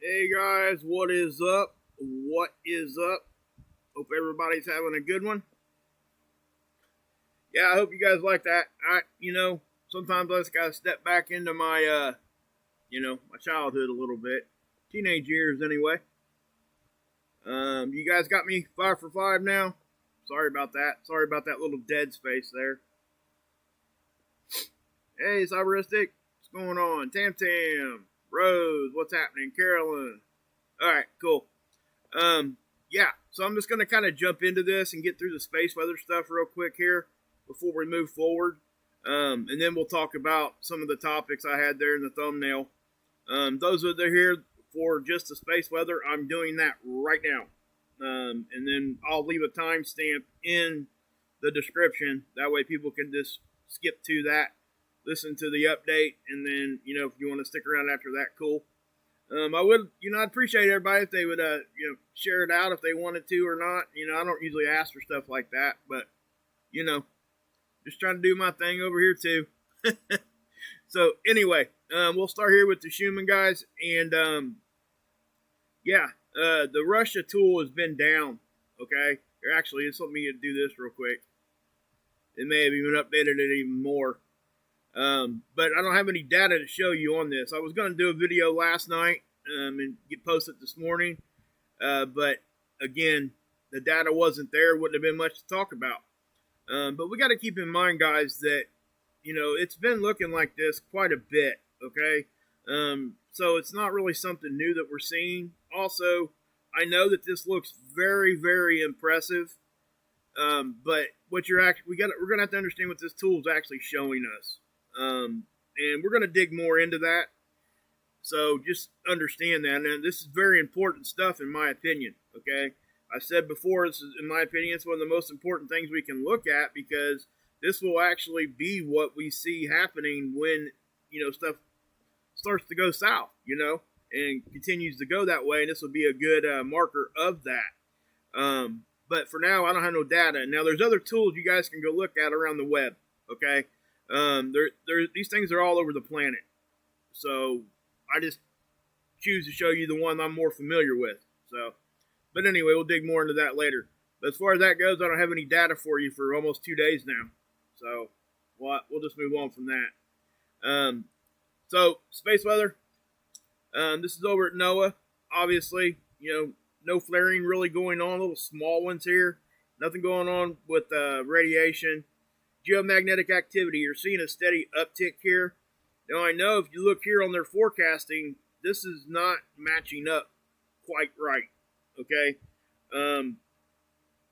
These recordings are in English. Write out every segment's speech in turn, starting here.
Hey guys, what is up? What is up? Hope everybody's having a good one. Yeah, I hope you guys like that. Sometimes I just gotta step back into my my childhood a little bit. Teenage years anyway. You guys got me 5 for 5 now. Sorry about that. Sorry about that little dead space there. Hey, Cyberistic, what's going on? Tam Tam, Rose, what's happening? Carolyn. Alright, cool. Yeah, so I'm just going to kind of jump into this and get through the space weather stuff real quick here before we move forward. And then we'll talk about some of the topics I had there in the thumbnail. Those that are here for just the space weather, I'm doing that right now. And then I'll leave a timestamp in the description. That way people can just skip to that, listen to the update, and then, if you want to stick around after that, cool. I would, I'd appreciate everybody if they would, share it out if they wanted to or not. I don't usually ask for stuff like that, but, just trying to do my thing over here too. So anyway, we'll start here with the Schumann guys, and the Russia tool has been down. Okay, actually, let me do this real quick. It may have even updated it even more. But I don't have any data to show you on this. I was going to do a video last night and get posted this morning. But again, the data wasn't there. Wouldn't have been much to talk about. But we got to keep in mind, guys, that, it's been looking like this quite a bit. Okay. So it's not really something new that we're seeing. Also, I know that this looks very, very impressive. But we're going to have to understand what this tool is actually showing us. And we're going to dig more into that. So just understand that. And this is very important stuff, in my opinion. Okay. I said before, this is, in my opinion, it's one of the most important things we can look at, because this will actually be what we see happening when, stuff starts to go south, and continues to go that way. And this will be a good marker of that. But for now, I don't have no data. Now, there's other tools you guys can go look at around the web. Okay. These things are all over the planet. So I just choose to show you the one I'm more familiar with. So, but anyway, we'll dig more into that later. But as far as that goes, I don't have any data for you for almost 2 days now. So we'll just move on from that. So space weather. This is over at NOAA. Obviously, no flaring really going on. Little small ones here. Nothing going on with radiation. Geomagnetic activity, you're seeing a steady uptick here. Now, I know if you look here on their forecasting, this is not matching up quite right. Okay.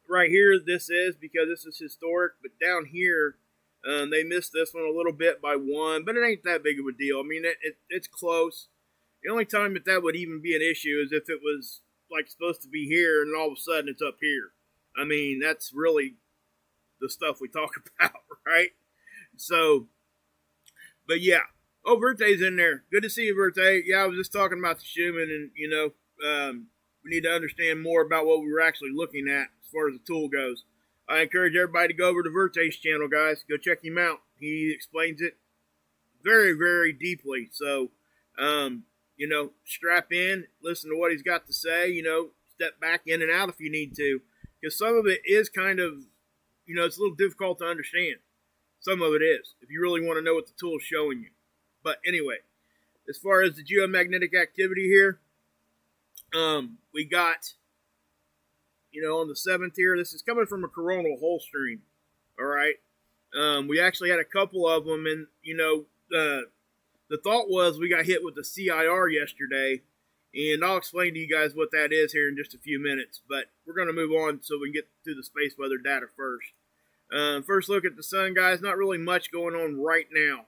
Right here, this is, because this is historic, but down here, they missed this one a little bit by 1, but it ain't that big of a deal. I mean, it's close. The only time that would even be an issue is if it was like supposed to be here and all of a sudden it's up here. I mean, that's really the stuff we talk about, right? So, but yeah. Oh, Verte's in there. Good to see you, Verte. Yeah, I was just talking about the Schumann, and, we need to understand more about what we were actually looking at as far as the tool goes. I encourage everybody to go over to Verte's channel, guys. Go check him out. He explains it very, very deeply. So, strap in, listen to what he's got to say, step back in and out if you need to. Because some of it is kind of, it's a little difficult to understand. Some of it is, if you really want to know what the tool is showing you. But anyway, as far as the geomagnetic activity here, we got, on the 7th here, this is coming from a coronal hole stream. All right. We actually had a couple of them, and, the thought was we got hit with the CIR yesterday, and I'll explain to you guys what that is here in just a few minutes. But we're going to move on so we can get through the space weather data first. First look at the sun, guys. Not really much going on right now.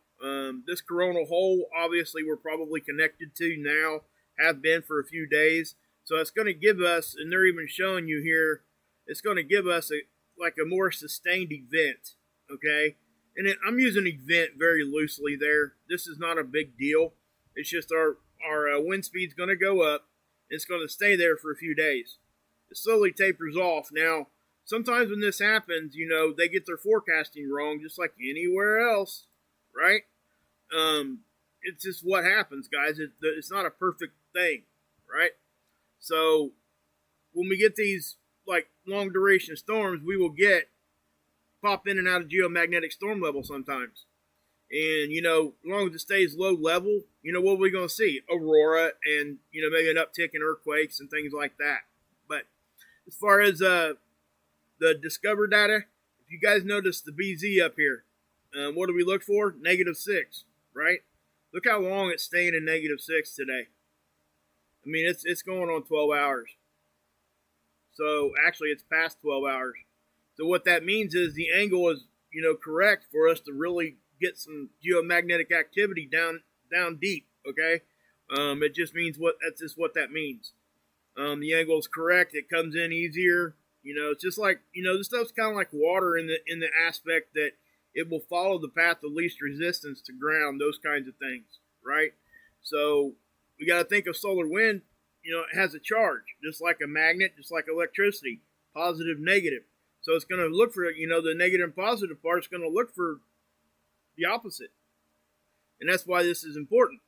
This coronal hole, obviously, we're probably connected to now, have been for a few days. So it's going to give us, and they're even showing you here, it's going to give us a more sustained event, okay? And I'm using event very loosely there. This is not a big deal. It's just our wind speed's going to go up. It's going to stay there for a few days. It slowly tapers off. Now, sometimes when this happens, they get their forecasting wrong, just like anywhere else, right? It's just what happens, guys. It's not a perfect thing, right? So when we get these like long duration storms, we will get pop in and out of geomagnetic storm level sometimes. And, you know, as long as it stays low level, you know, what are we going to see? Aurora and, you know, maybe an uptick in earthquakes and things like that. But as far as the Discover data, if you guys notice the BZ up here, what do we look for? -6, right? Look how long it's staying in -6 today. I mean, it's going on 12 hours. So actually, it's past 12 hours. So what that means is the angle is, you know, correct for us to really get some geomagnetic activity down deep. Okay, it just means that's just what that means. The angle is correct. It comes in easier. You know, it's just like, you know, this stuff's kind of like water in the aspect that it will follow the path of least resistance to ground. Those kinds of things, right? So we got to think of solar wind. You know, it has a charge, just like a magnet, just like electricity, positive, negative. So it's going to look for, you know, the negative and positive part. It's going to look for the opposite. And that's why this is important.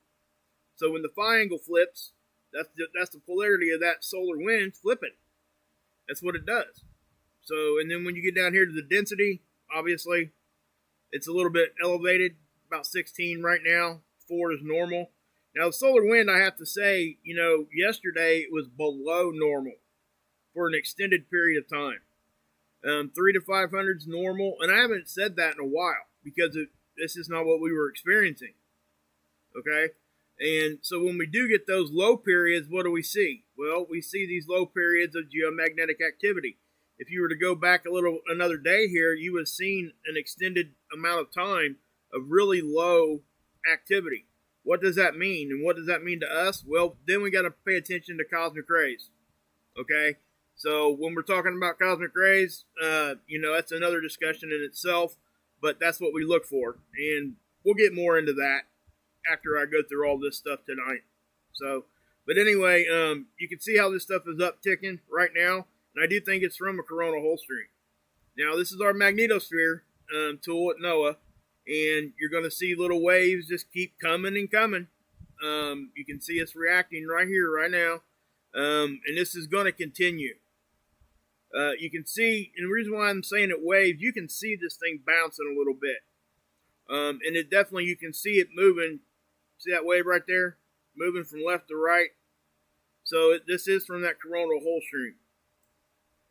So when the phi angle flips, that's the polarity of that solar wind flipping. That's what it does. So, and then when you get down here to the density, obviously, it's a little bit elevated, about 16 right now. 4 is normal. Now, the solar wind, I have to say, you know, yesterday it was below normal for an extended period of time. 3 to 500 is normal, and I haven't said that in a while because this is not what we were experiencing. Okay? And so when we do get those low periods, what do we see? Well, we see these low periods of geomagnetic activity. If you were to go back another day here, you would have seen an extended amount of time of really low activity. What does that mean? And what does that mean to us? Well, then we got to pay attention to cosmic rays. Okay? So when we're talking about cosmic rays, you know, that's another discussion in itself, but that's what we look for. And we'll get more into that after I go through all this stuff tonight. So, but anyway, you can see how this stuff is upticking right now, and I do think it's from a coronal hole stream. Now, this is our Magnetosphere tool at NOAA, and you're going to see little waves just keep coming and coming. You can see us reacting right here, right now, and this is going to continue. You can see, and the reason why I'm saying it waves, you can see this thing bouncing a little bit. And it definitely, you can see it moving. See that wave right there? Moving from left to right. So this is from that coronal hole stream.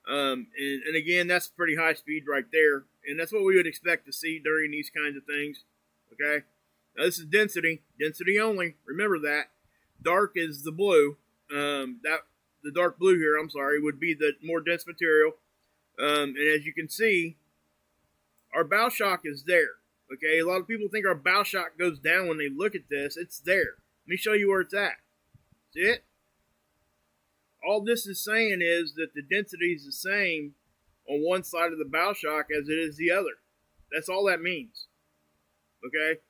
And again, that's pretty high speed right there. And that's what we would expect to see during these kinds of things. Okay? Now this is density. Density only. Remember that. Dark is the blue. The dark blue here, I'm sorry, would be the more dense material. And as you can see, our bow shock is there. Okay, a lot of people think our bow shock goes down when they look at this. It's there. Let me show you where it's at. See it? All this is saying is that the density is the same on one side of the bow shock as it is the other. That's all that means. Okay?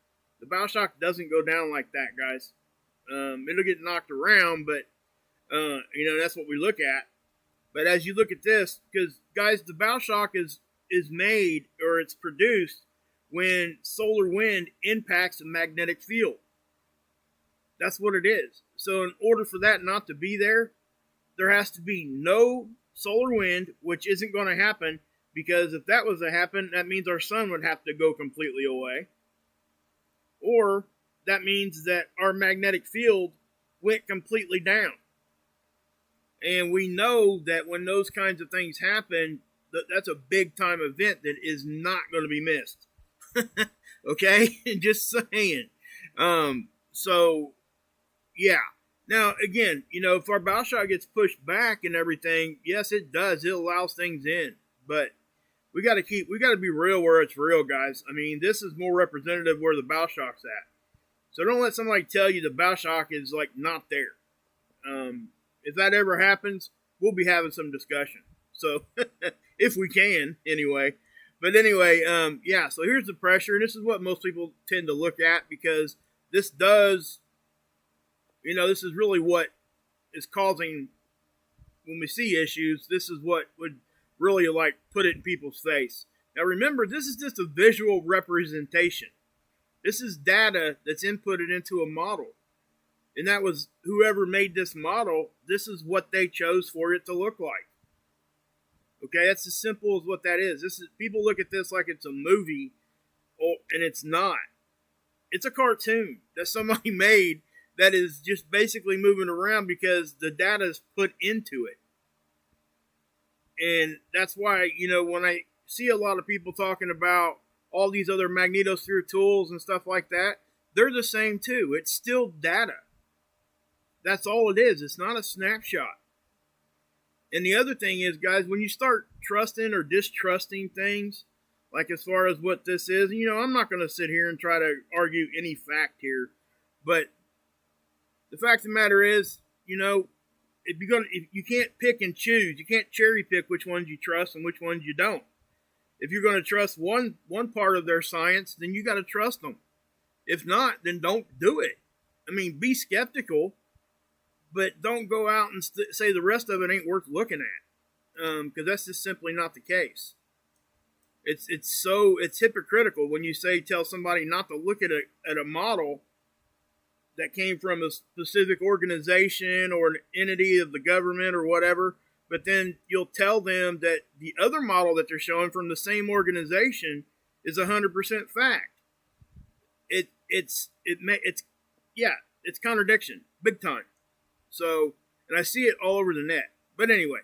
The bow shock doesn't go down like that, guys. It'll get knocked around, but, you know, that's what we look at. But as you look at this, because, guys, the bow shock is made, or it's produced, when solar wind impacts a magnetic field. That's what it is. So in order for that not to be there, there has to be no solar wind, which isn't going to happen, because if that was to happen, that means our sun would have to go completely away. Or that means that our magnetic field went completely down. And we know that when those kinds of things happen, that's a big time event that is not going to be missed. Okay, just saying. So yeah. Now again, you know, if our bow shock gets pushed back and everything, yes, it does. It allows things in, but we got to be real where it's real, guys. I mean, this is more representative where the bow shock's at. So don't let somebody tell you the bow shock is like not there. If that ever happens, we'll be having some discussion. So if we can, anyway. But anyway, yeah, so here's the pressure, and this is what most people tend to look at, because this does, you know, this is really what is causing, when we see issues, this is what would really, like, put it in people's face. Now remember, this is just a visual representation. This is data that's inputted into a model. And that was whoever made this model, this is what they chose for it to look like. Okay, that's as simple as what that is. This is, people look at this like it's a movie, and it's not. It's a cartoon that somebody made that is just basically moving around because the data is put into it. And that's why, when I see a lot of people talking about all these other Magnetosphere tools and stuff like that, they're the same too. It's still data. That's all it is. It's not a snapshot. And the other thing is, guys, when you start trusting or distrusting things, like as far as what this is, I'm not going to sit here and try to argue any fact here, but the fact of the matter is, if you can't pick and choose, you can't cherry pick which ones you trust and which ones you don't. If you're going to trust one part of their science, then you got to trust them. If not, then don't do it. I mean, be skeptical, but don't go out and say the rest of it ain't worth looking at, because that's just simply not the case. It's hypocritical when you tell somebody not to look at a model that came from a specific organization or an entity of the government or whatever, but then you'll tell them that the other model that they're showing from the same organization is 100% fact. It's contradiction, big time. So, and I see it all over the net. But anyway,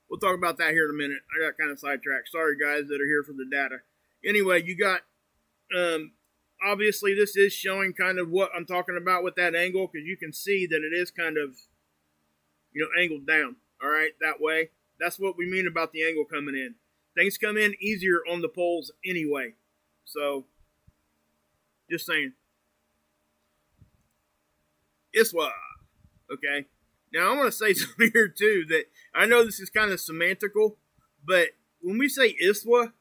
we'll talk about that here in a minute. I got kind of sidetracked. Sorry, guys that are here for the data. Anyway, you got, obviously this is showing kind of what I'm talking about with that angle, because you can see that it is kind of, angled down. All right, that way. That's what we mean about the angle coming in. Things come in easier on the poles anyway. So, just saying. ISWA. Okay. Now, I want to say something here, too, that I know this is kind of semantical, but when we say ISWA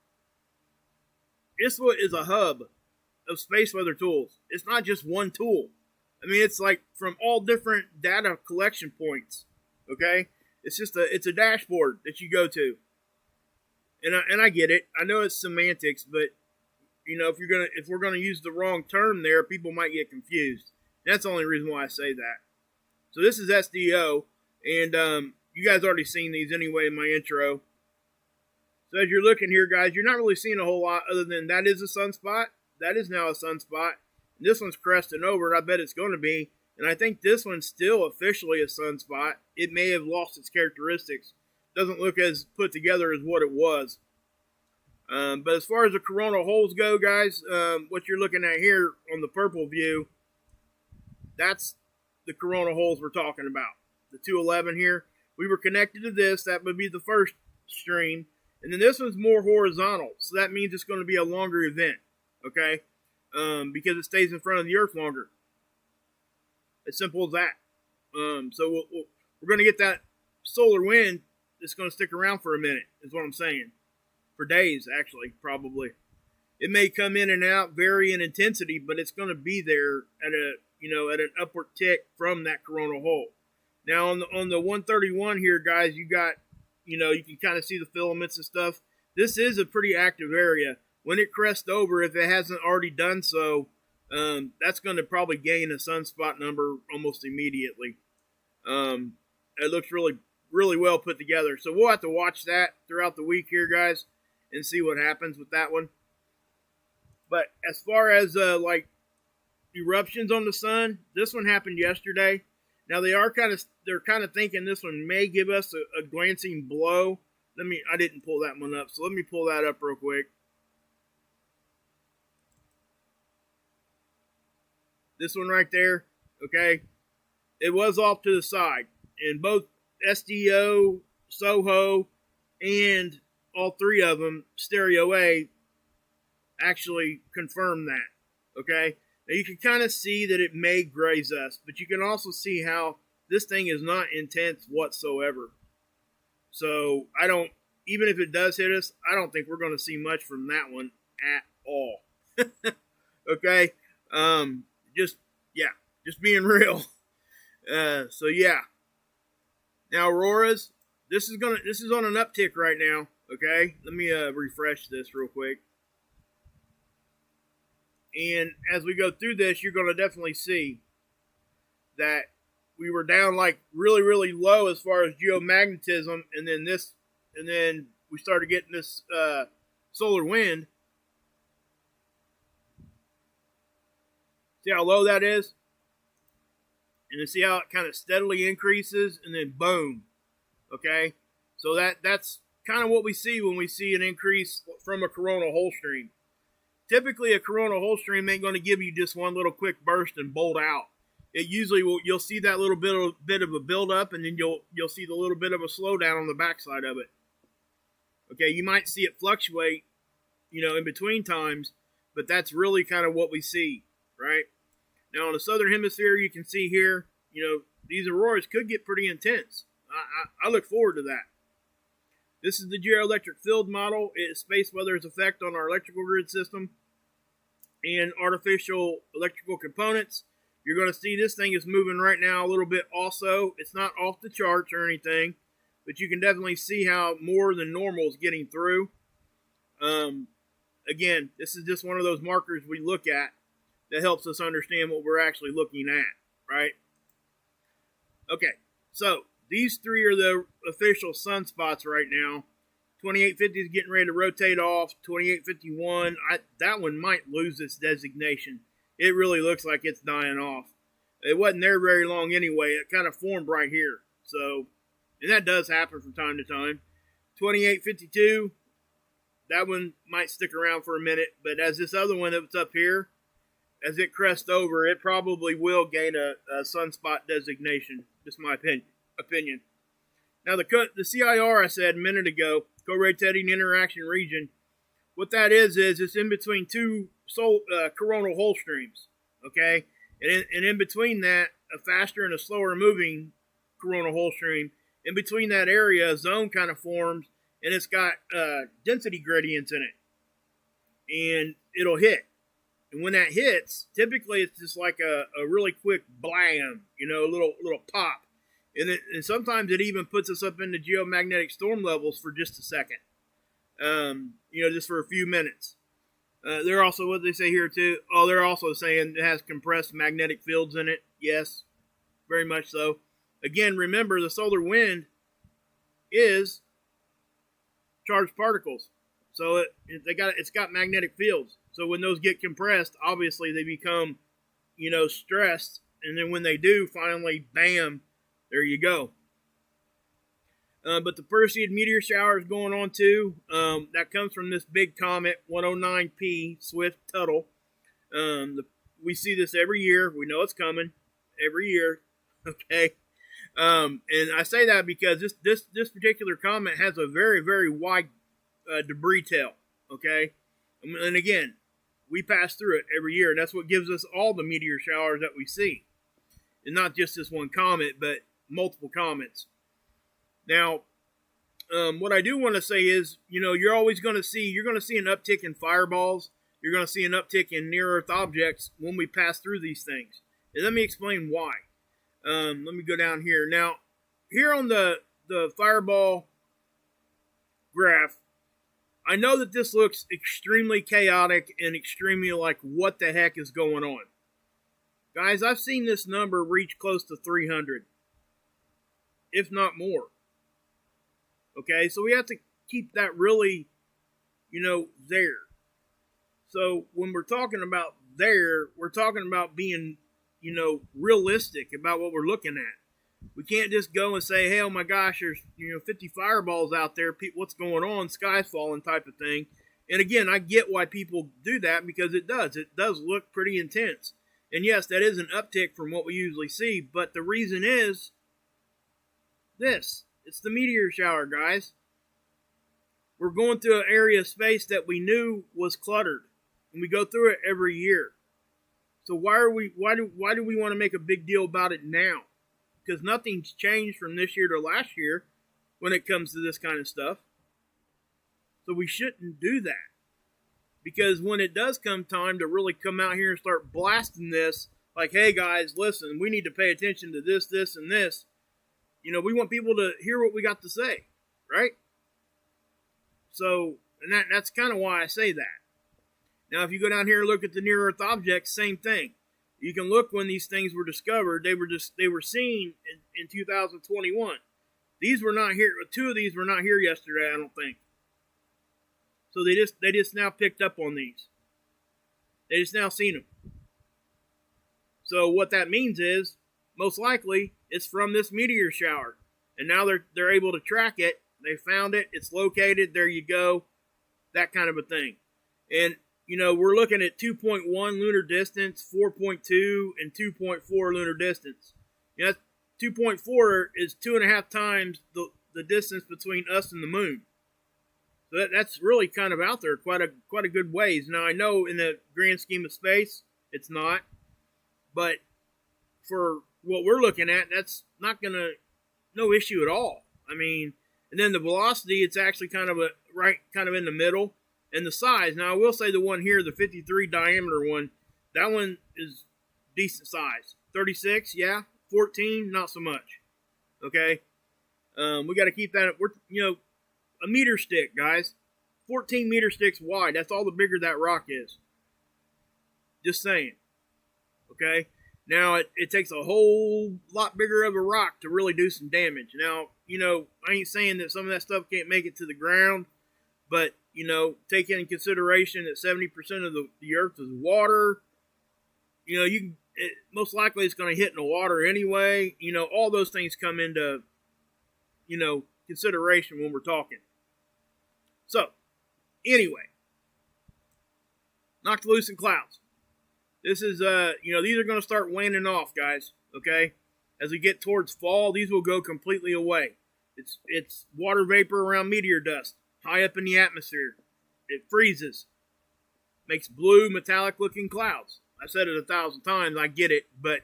is a hub of space weather tools. It's not just one tool. I mean, it's like from all different data collection points. Okay? It's just it's a dashboard that you go to. And I get it. I know it's semantics, but if we're gonna use the wrong term there, people might get confused. That's the only reason why I say that. So this is SDO, and you guys already seen these anyway in my intro. So as you're looking here, guys, you're not really seeing a whole lot other than that is a sunspot. That is now a sunspot. And this one's cresting over, and I bet it's going to be. And I think this one's still officially a sunspot. It may have lost its characteristics. Doesn't look as put together as what it was. But as far as the coronal holes go, guys, what you're looking at here on the purple view, that's the coronal holes we're talking about. The 211 here. We were connected to this. That would be the first stream. And then this one's more horizontal. So that means it's going to be a longer event. Okay? Because it stays in front of the Earth longer. As simple as that. So we're going to get that solar wind that's going to stick around for a minute, is what I'm saying. For days, actually, probably. It may come in and out, vary in intensity, but it's going to be there at an upward tick from that coronal hole. Now, on the 131 here, guys, you got, you can kind of see the filaments and stuff. This is a pretty active area. When it crests over, if it hasn't already done so, that's going to probably gain a sunspot number almost immediately. It looks really, really well put together. So we'll have to watch that throughout the week here, guys, and see what happens with that one. But as far as eruptions on the sun, this one happened yesterday. Now they're kind of thinking this one may give us a glancing blow. I didn't pull that one up, so let me pull that up real quick. This one right there, okay, it was off to the side, and both SDO, SOHO, and all three of them, Stereo A, actually confirmed that, okay? Now you can kind of see that it may graze us, but you can also see how this thing is not intense whatsoever. So even if it does hit us, I don't think we're going to see much from that one at all. Okay? Just being real. So yeah. Now Auroras, this is on an uptick right now. Okay? Let me refresh this real quick. And as we go through this, you're going to definitely see that we were down like really, really low as far as geomagnetism, and then we started getting this solar wind. See how low that is? And then see how it kind of steadily increases, and then boom. Okay? So that's kind of what we see when we see an increase from a coronal hole stream. Typically, a coronal hole stream ain't going to give you just one little quick burst and bolt out. It usually you'll see that little bit of a build up, and then you'll see the little bit of a slowdown on the backside of it. Okay, you might see it fluctuate, in between times, but that's really kind of what we see, right? Now, on the southern hemisphere, you can see here, these auroras could get pretty intense. I look forward to that. This is the geoelectric field model. It's space weather's effect on our electrical grid system and artificial electrical components. You're going to see this thing is moving right now a little bit also. It's not off the charts or anything, but you can definitely see how more than normal is getting through. Again, this is just one of those markers we look at that helps us understand what we're actually looking at, right? Okay, so these three are the official sunspots right now. 2850 is getting ready to rotate off. 2851, that one might lose its designation. It really looks like it's dying off. It wasn't there very long anyway. It kind of formed right here. So, and that does happen from time to time. 2852, that one might stick around for a minute. But as this other one that's up here, as it crests over, it probably will gain a sunspot designation. Just my opinion. Now, the CIR I said a minute ago, co-rotating interaction region, what that is it's in between two coronal hole streams, okay? And in between that, a faster and a slower moving coronal hole stream. In between that area, a zone kind of forms, and it's got density gradients in it. And it'll hit. And when that hits, typically it's just like a really quick blam, a little pop. And sometimes it even puts us up into geomagnetic storm levels for just a second. Just for a few minutes. They're also, what they say here too, they're also saying it has compressed magnetic fields in it. Yes, very much so. Again, remember the solar wind is charged particles. So it's got magnetic fields. So when those get compressed, obviously they become, stressed. And then when they do, finally, bam, there you go. But the Perseid meteor shower is going on too. That comes from this big comet, 109P, Swift-Tuttle. We see this every year. We know it's coming every year. Okay. And I say that because this particular comet has a very, very wide debris tail. Okay. And again, we pass through it every year. And that's what gives us all the meteor showers that we see. And not just this one comet, but multiple comets. Now, what I do want to say is, you're always going to see an uptick in fireballs. You're going to see an uptick in near-Earth objects when we pass through these things. And let me explain why. Let me go down here. Now, here on the fireball graph, I know that this looks extremely chaotic and extremely like, what the heck is going on? Guys, I've seen this number reach close to 300, if not more. Okay, so we have to keep that really, there. So when we're talking about there, we're talking about being, realistic about what we're looking at. We can't just go and say, hey, oh my gosh, there's, 50 fireballs out there. What's going on? Sky's falling type of thing. And again, I get why people do that because it does. It does look pretty intense. And yes, that is an uptick from what we usually see. But the reason is this. It's the meteor shower, guys. We're going through an area of space that we knew was cluttered. And we go through it every year. So why do we want to make a big deal about it now? Because nothing's changed from this year to last year when it comes to this kind of stuff. So we shouldn't do that. Because when it does come time to really come out here and start blasting this, like, hey guys, listen, we need to pay attention to this, this, and this. We want people to hear what we got to say, right? So, and that's kind of why I say that. Now, if you go down here and look at the near-Earth objects, same thing. You can look when these things were discovered. They were seen in 2021. These were not here. 2 of these were not here yesterday, I don't think. So they just now picked up on these. They just now seen them. So what that means is, most likely, it's from this meteor shower. And now they're able to track it. They found it. It's located. There you go. That kind of a thing. And, we're looking at 2.1 lunar distance, 4.2, and 2.4 lunar distance. 2.4 is 2.5 times the distance between us and the moon. So that's really kind of out there, quite a good ways. Now, I know in the grand scheme of space, it's not. But for what we're looking at, that's not no issue at all. I mean, and then the velocity, it's actually kind of in the middle. And the size, now I will say the one here, the 53 diameter one, that one is decent size. 36, yeah. 14, not so much. Okay? We got to keep that, a meter stick, guys. 14 meter sticks wide. That's all the bigger that rock is. Just saying. Okay? Now, it takes a whole lot bigger of a rock to really do some damage. Now, I ain't saying that some of that stuff can't make it to the ground, but, take into consideration that 70% of the earth is water. Most likely it's going to hit in the water anyway. All those things come into, consideration when we're talking. So, anyway, Noctilucent clouds. This is, these are going to start waning off, guys, okay? As we get towards fall, these will go completely away. It's water vapor around meteor dust, high up in the atmosphere. It freezes. Makes blue, metallic-looking clouds. I've said it 1,000 times, I get it, but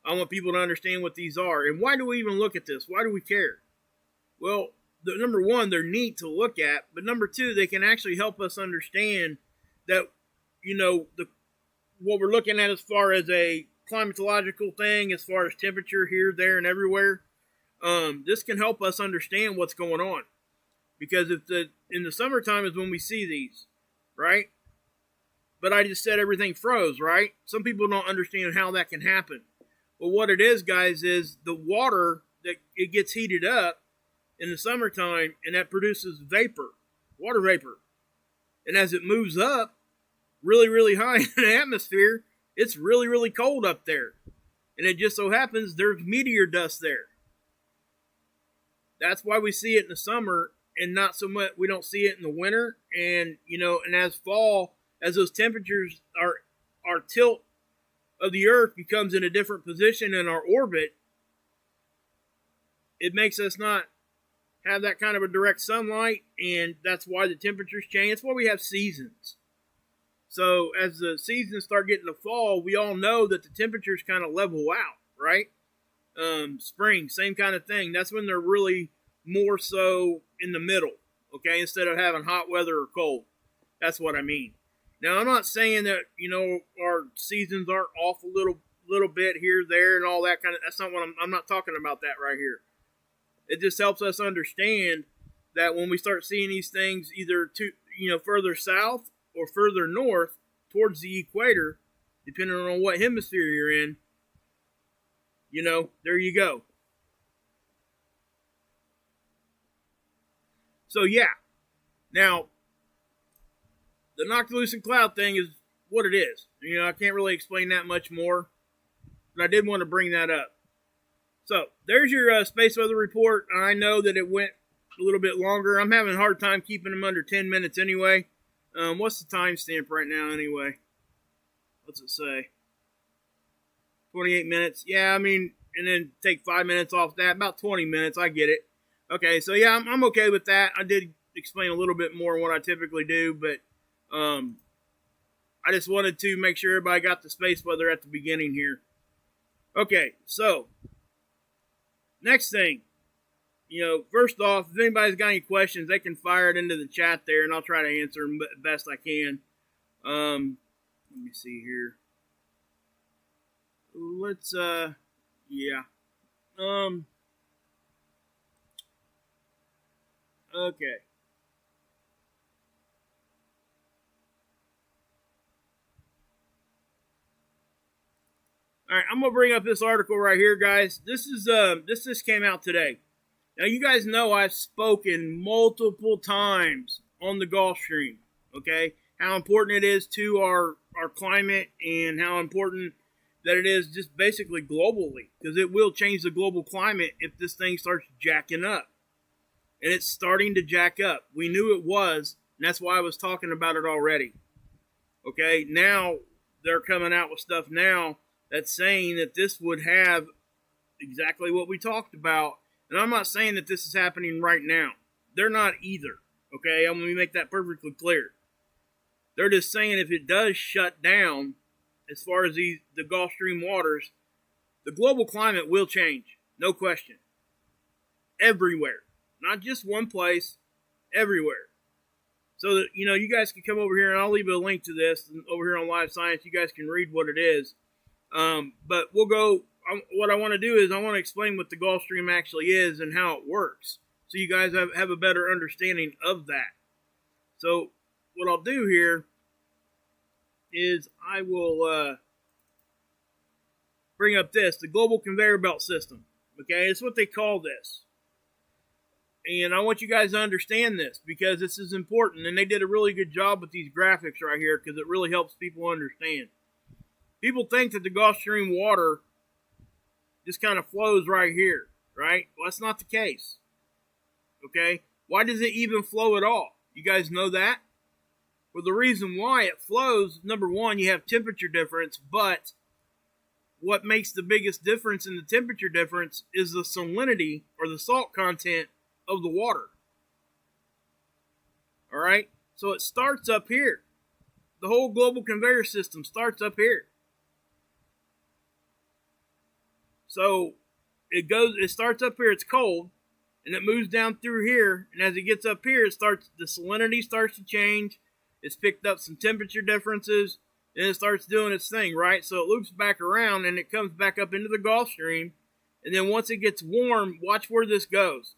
I want people to understand what these are. And why do we even look at this? Why do we care? Well, number one, they're neat to look at, but number two, they can actually help us understand that, what we're looking at as far as a climatological thing, as far as temperature here, there, and everywhere. This can help us understand what's going on. Because in the summertime is when we see these, right? But I just said everything froze, right? Some people don't understand how that can happen. Well, what it is, guys, is the water, that it gets heated up in the summertime, and that produces vapor, water vapor. And as it moves up really, really high in the atmosphere, it's really, really cold up there. And it just so happens there's meteor dust there. That's why we see it in the summer and not so much, we don't see it in the winter. And, and as fall, as those temperatures our tilt of the Earth becomes in a different position in our orbit, it makes us not have that kind of a direct sunlight, and that's why the temperatures change. That's why we have seasons. So as the seasons start getting to fall, we all know that the temperatures kind of level out, right? Spring, same kind of thing. That's when they're really more so in the middle, okay, instead of having hot weather or cold. That's what I mean. Now, I'm not saying that, our seasons aren't off a little bit here, there, and all that kind of, that's not what I'm not talking about that right here. It just helps us understand that when we start seeing these things either further south or further north towards the equator, depending on what hemisphere you're in, there you go. So, yeah. Now, the Noctilucent cloud thing is what it is. I can't really explain that much more, but I did want to bring that up. So, there's your space weather report. I know that it went a little bit longer. I'm having a hard time keeping them under 10 minutes anyway. What's the timestamp right now anyway? What's it say? 28 minutes. Yeah, and then take 5 minutes off that. About 20 minutes. I get it. Okay, so yeah, I'm okay with that. I did explain a little bit more than what I typically do, but I just wanted to make sure everybody got the space weather at the beginning here. Okay, so next thing, first off, if anybody's got any questions, they can fire it into the chat there, and I'll try to answer them best I can. Let me see here. Let's, yeah. Okay. All right, I'm gonna bring up this article right here, guys. This just came out today. Now, you guys know I've spoken multiple times on the Gulf Stream. Okay, how important it is to our climate and how important that it is just basically globally, because it will change the global climate if this thing starts jacking up. And it's starting to jack up. We knew it was, and that's why I was talking about it already. Okay, now they're coming out with stuff now that's saying that this would have exactly what we talked about. And I'm not saying that this is happening right now. They're not either. Okay, I'm going to make that perfectly clear. They're just saying if it does shut down, as far as the Gulf Stream waters, the global climate will change. No question. Everywhere. Not just one place. Everywhere. So that, you guys can come over here, and I'll leave a link to this over here on Live Science. You guys can read what it is. But we'll go, what I want to do is I want to explain what the Gulf Stream actually is and how it works, so you guys have a better understanding of that. So what I'll do here is I will bring up the Global Conveyor Belt System. Okay, it's what they call this. And I want you guys to understand this, because this is important. And they did a really good job with these graphics right here, because it really helps people understand. People think that the Gulf Stream water just kind of flows right here, right? Well, that's not the case. Okay? Why does it even flow at all? You guys know that? Well, the reason why it flows, number one, you have temperature difference, but what makes the biggest difference in the temperature difference is the salinity, or the salt content, of the water. Alright? So it starts up here. The whole global conveyor system starts up here. So it starts up here, it's cold, and it moves down through here, and as it gets up here, the salinity starts to change. It's picked up some temperature differences, and it starts doing its thing, right? So it loops back around, and it comes back up into the Gulf Stream, and then once it gets warm, watch where this goes.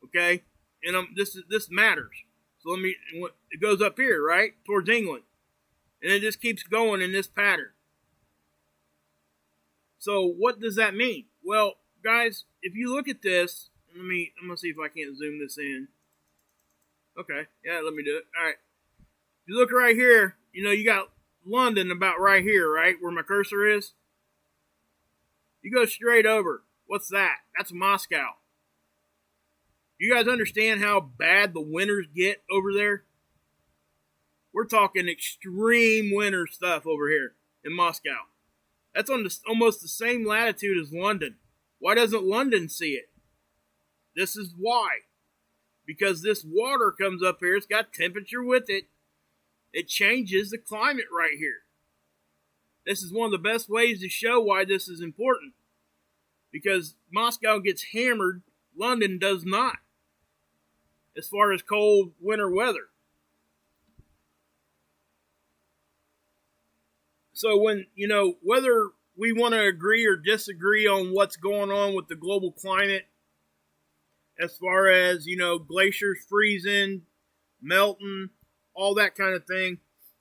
Okay, and this matters. So it goes up here, right, towards England, and it just keeps going in this pattern. So what does that mean? Well, guys, if you look at this, I'm gonna see if I can't zoom this in. Okay, yeah, let me do it. All right, if you look right here, you got London about right here, right, where my cursor is. You go straight over. What's that? That's Moscow. You guys understand how bad the winters get over there? We're talking extreme winter stuff over here in Moscow. That's on almost the same latitude as London. Why doesn't London see it? This is why. Because this water comes up here, it's got temperature with it. It changes the climate right here. This is one of the best ways to show why this is important. Because Moscow gets hammered, London does not, as far as cold winter weather. So when, whether we want to agree or disagree on what's going on with the global climate, as far as, glaciers freezing, melting, all that kind of thing,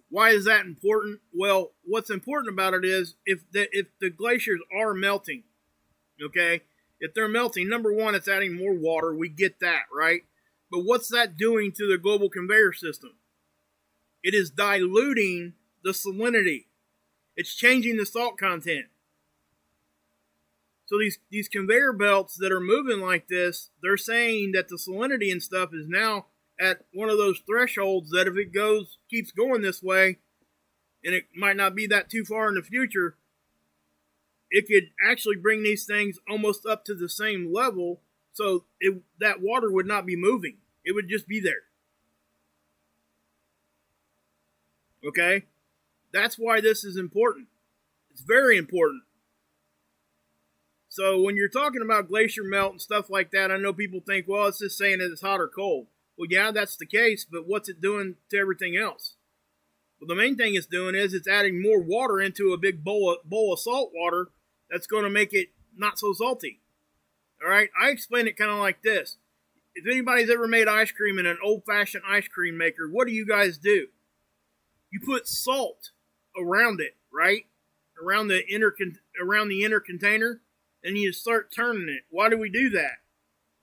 why is that important? Well, what's important about it is if the glaciers are melting, okay, if they're melting, number one, it's adding more water. We get that, right? But what's that doing to the global conveyor system? It is diluting the salinity. It's changing the salt content. So these conveyor belts that are moving like this, they're saying that the salinity and stuff is now at one of those thresholds that if it keeps going this way, and it might not be that too far in the future, it could actually bring these things almost up to the same level. So that water would not be moving. It would just be there. Okay? That's why this is important. It's very important. So when you're talking about glacier melt and stuff like that, I know people think, well, it's just saying that it's hot or cold. Well, yeah, that's the case, but what's it doing to everything else? Well, the main thing it's doing is it's adding more water into a big bowl of salt water that's going to make it not so salty. All right, I explain it kind of like this. If anybody's ever made ice cream in an old-fashioned ice cream maker, what do? You put salt around it, right? around the inner container, and you start turning it. Why do we do that?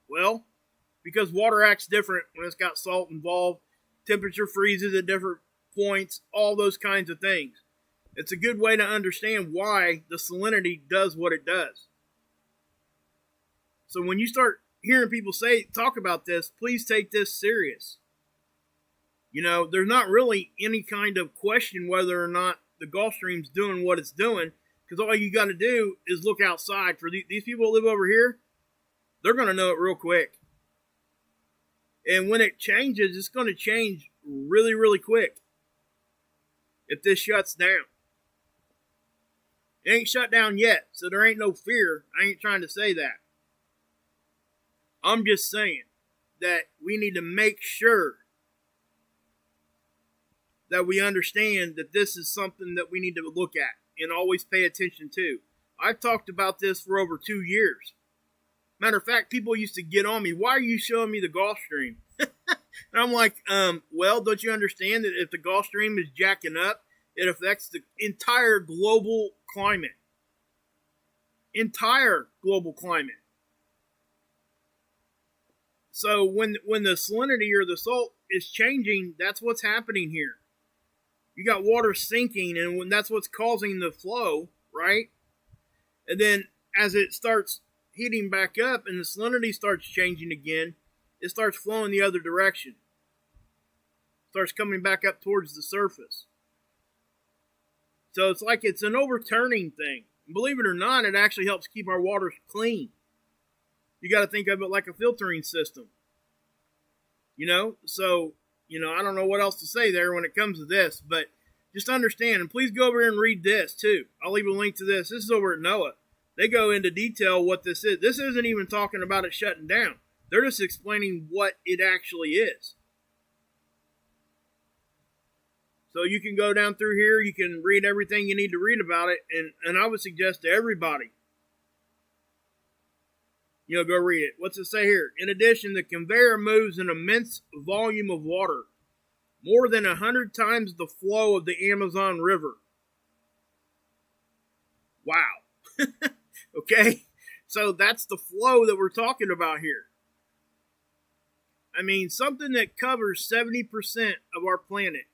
Well, because water acts different when it's got salt involved. Temperature freezes at different points, all those kinds of things. It's a good way to understand why the salinity does what it does. So when you start hearing people talk about this, please take this serious. You know, there's not really any kind of question whether or not the Gulf Stream's doing what it's doing, because all you got to do is look outside. For these people that live over here, they're going to know it real quick. And when it changes, it's going to change really, really quick if this shuts down. It ain't shut down yet, so there ain't no fear. I ain't trying to say that. I'm just saying that we need to make sure that we understand that this is something that we need to look at and always pay attention to. I've talked about this for over 2 years. Matter of fact, people used to get on me, why are you showing me the Gulf Stream? And I'm like, well, don't you understand that if the Gulf Stream is jacking up, it affects the entire global climate. Entire global climate. So when the salinity or the salt is changing, that's what's happening here. You got water sinking, and when that's what's causing the flow, right? And then as it starts heating back up and the salinity starts changing again, it starts flowing the other direction. Starts coming back up towards the surface. So it's like it's an overturning thing. And believe it or not, it actually helps keep our water clean. You got to think of it like a filtering system. You know, so, you know, I don't know what else to say there when it comes to this, but just understand, and please go over here and read this too. I'll leave a link to this. This is over at NOAA. They go into detail what this is. This isn't even talking about it shutting down. They're just explaining what it actually is. So you can go down through here. You can read everything you need to read about it. And I would suggest to everybody, you know, go read it. What's it say here? In addition, the conveyor moves an immense volume of water, more than 100 times the flow of the Amazon River. Wow. Okay? So that's the flow that we're talking about here. I mean, something that covers 70% of our planet.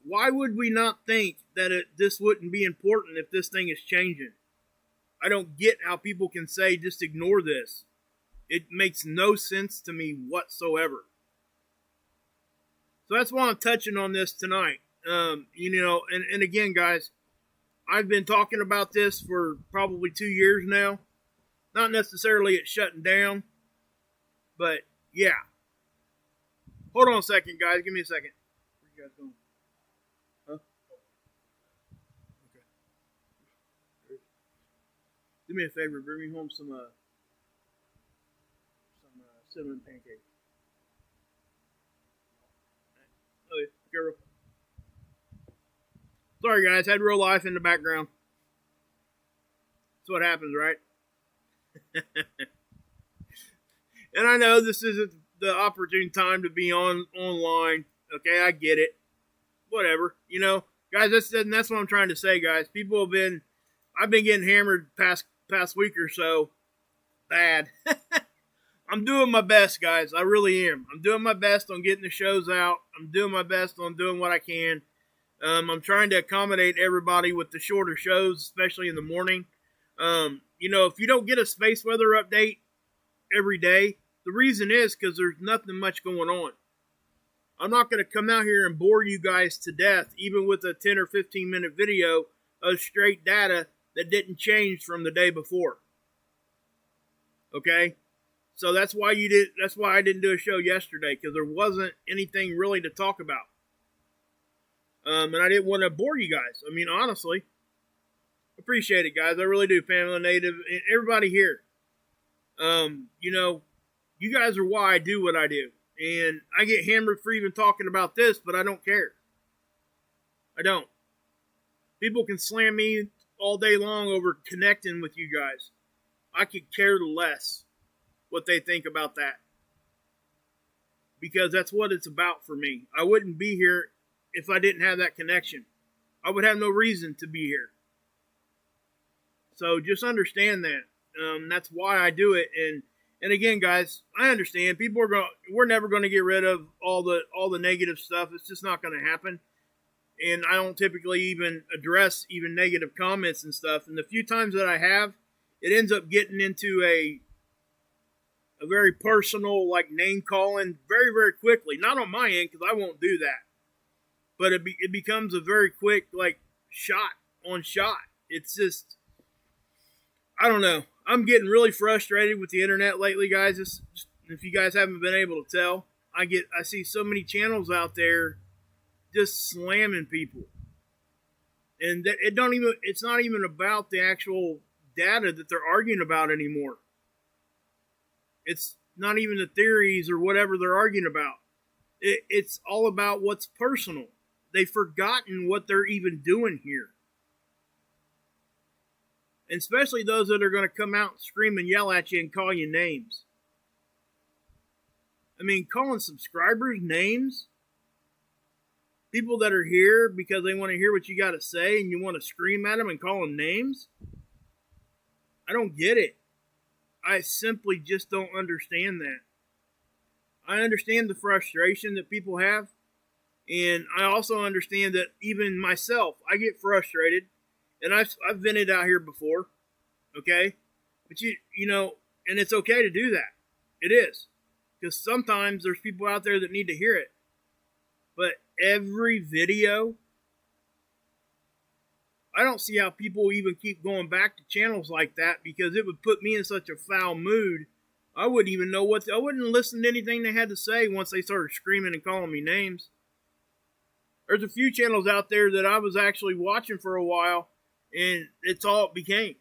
Why would we not think that this wouldn't be important if this thing is changing? I don't get how people can say just ignore this. It makes no sense to me whatsoever. So that's why I'm touching on this tonight. You know, and again, guys, I've been talking about this for probably 2 years now. Not necessarily it shutting down, but yeah. Hold on a second, guys. Give me a second. Where you guys going? Huh? Okay. Do me a favor. Bring me home some cinnamon pancakes. Oh, yeah. Girl. Sorry, guys. Had real life in the background. That's what happens, right? And I know this isn't the opportune time to be online. Okay, I get it. Whatever. You know, guys, that's what I'm trying to say, guys. I've been getting hammered past week or so. Bad. I'm doing my best, guys. I really am. I'm doing my best on getting the shows out. I'm doing my best on doing what I can. I'm trying to accommodate everybody with the shorter shows, especially in the morning. You know, if you don't get a space weather update every day, the reason is because there's nothing much going on. I'm not going to come out here and bore you guys to death, even with a 10 or 15 minute video of straight data that didn't change from the day before. Okay? So that's why I didn't do a show yesterday, because there wasn't anything really to talk about. And I didn't want to bore you guys. I mean, honestly, appreciate it, guys. I really do. Pamela Native and everybody here. You know, you guys are why I do what I do. And I get hammered for even talking about this, but I don't care. I don't. People can slam me all day long over connecting with you guys. I could care less what they think about that. Because that's what it's about for me. I wouldn't be here if I didn't have that connection. I would have no reason to be here. So just understand that. That's why I do it. And again, guys, I understand we're never going to get rid of all the negative stuff. It's just not going to happen. And I don't typically even address even negative comments and stuff. And the few times that I have, it ends up getting into a very personal, like, name calling very, very quickly. Not on my end, because I won't do that. But it becomes a very quick, like, shot on shot. It's just, I don't know. I'm getting really frustrated with the internet lately, guys. If you guys haven't been able to tell, I see so many channels out there just slamming people. And it's not even about the actual data that they're arguing about anymore. It's not even the theories or whatever they're arguing about. It's all about what's personal. They've forgotten what they're even doing here. And especially those that are going to come out and scream and yell at you and call you names. I mean, calling subscribers names? People that are here because they want to hear what you got to say and you want to scream at them and call them names? I don't get it. I simply just don't understand that. I understand the frustration that people have. And I also understand that even myself, I get frustrated. And I've vented out here before. Okay? But you know, and it's okay to do that. It is. Because sometimes there's people out there that need to hear it. But every video, I don't see how people even keep going back to channels like that, because it would put me in such a foul mood. I wouldn't even know I wouldn't listen to anything they had to say once they started screaming and calling me names. There's a few channels out there that I was actually watching for a while, and it's all it became.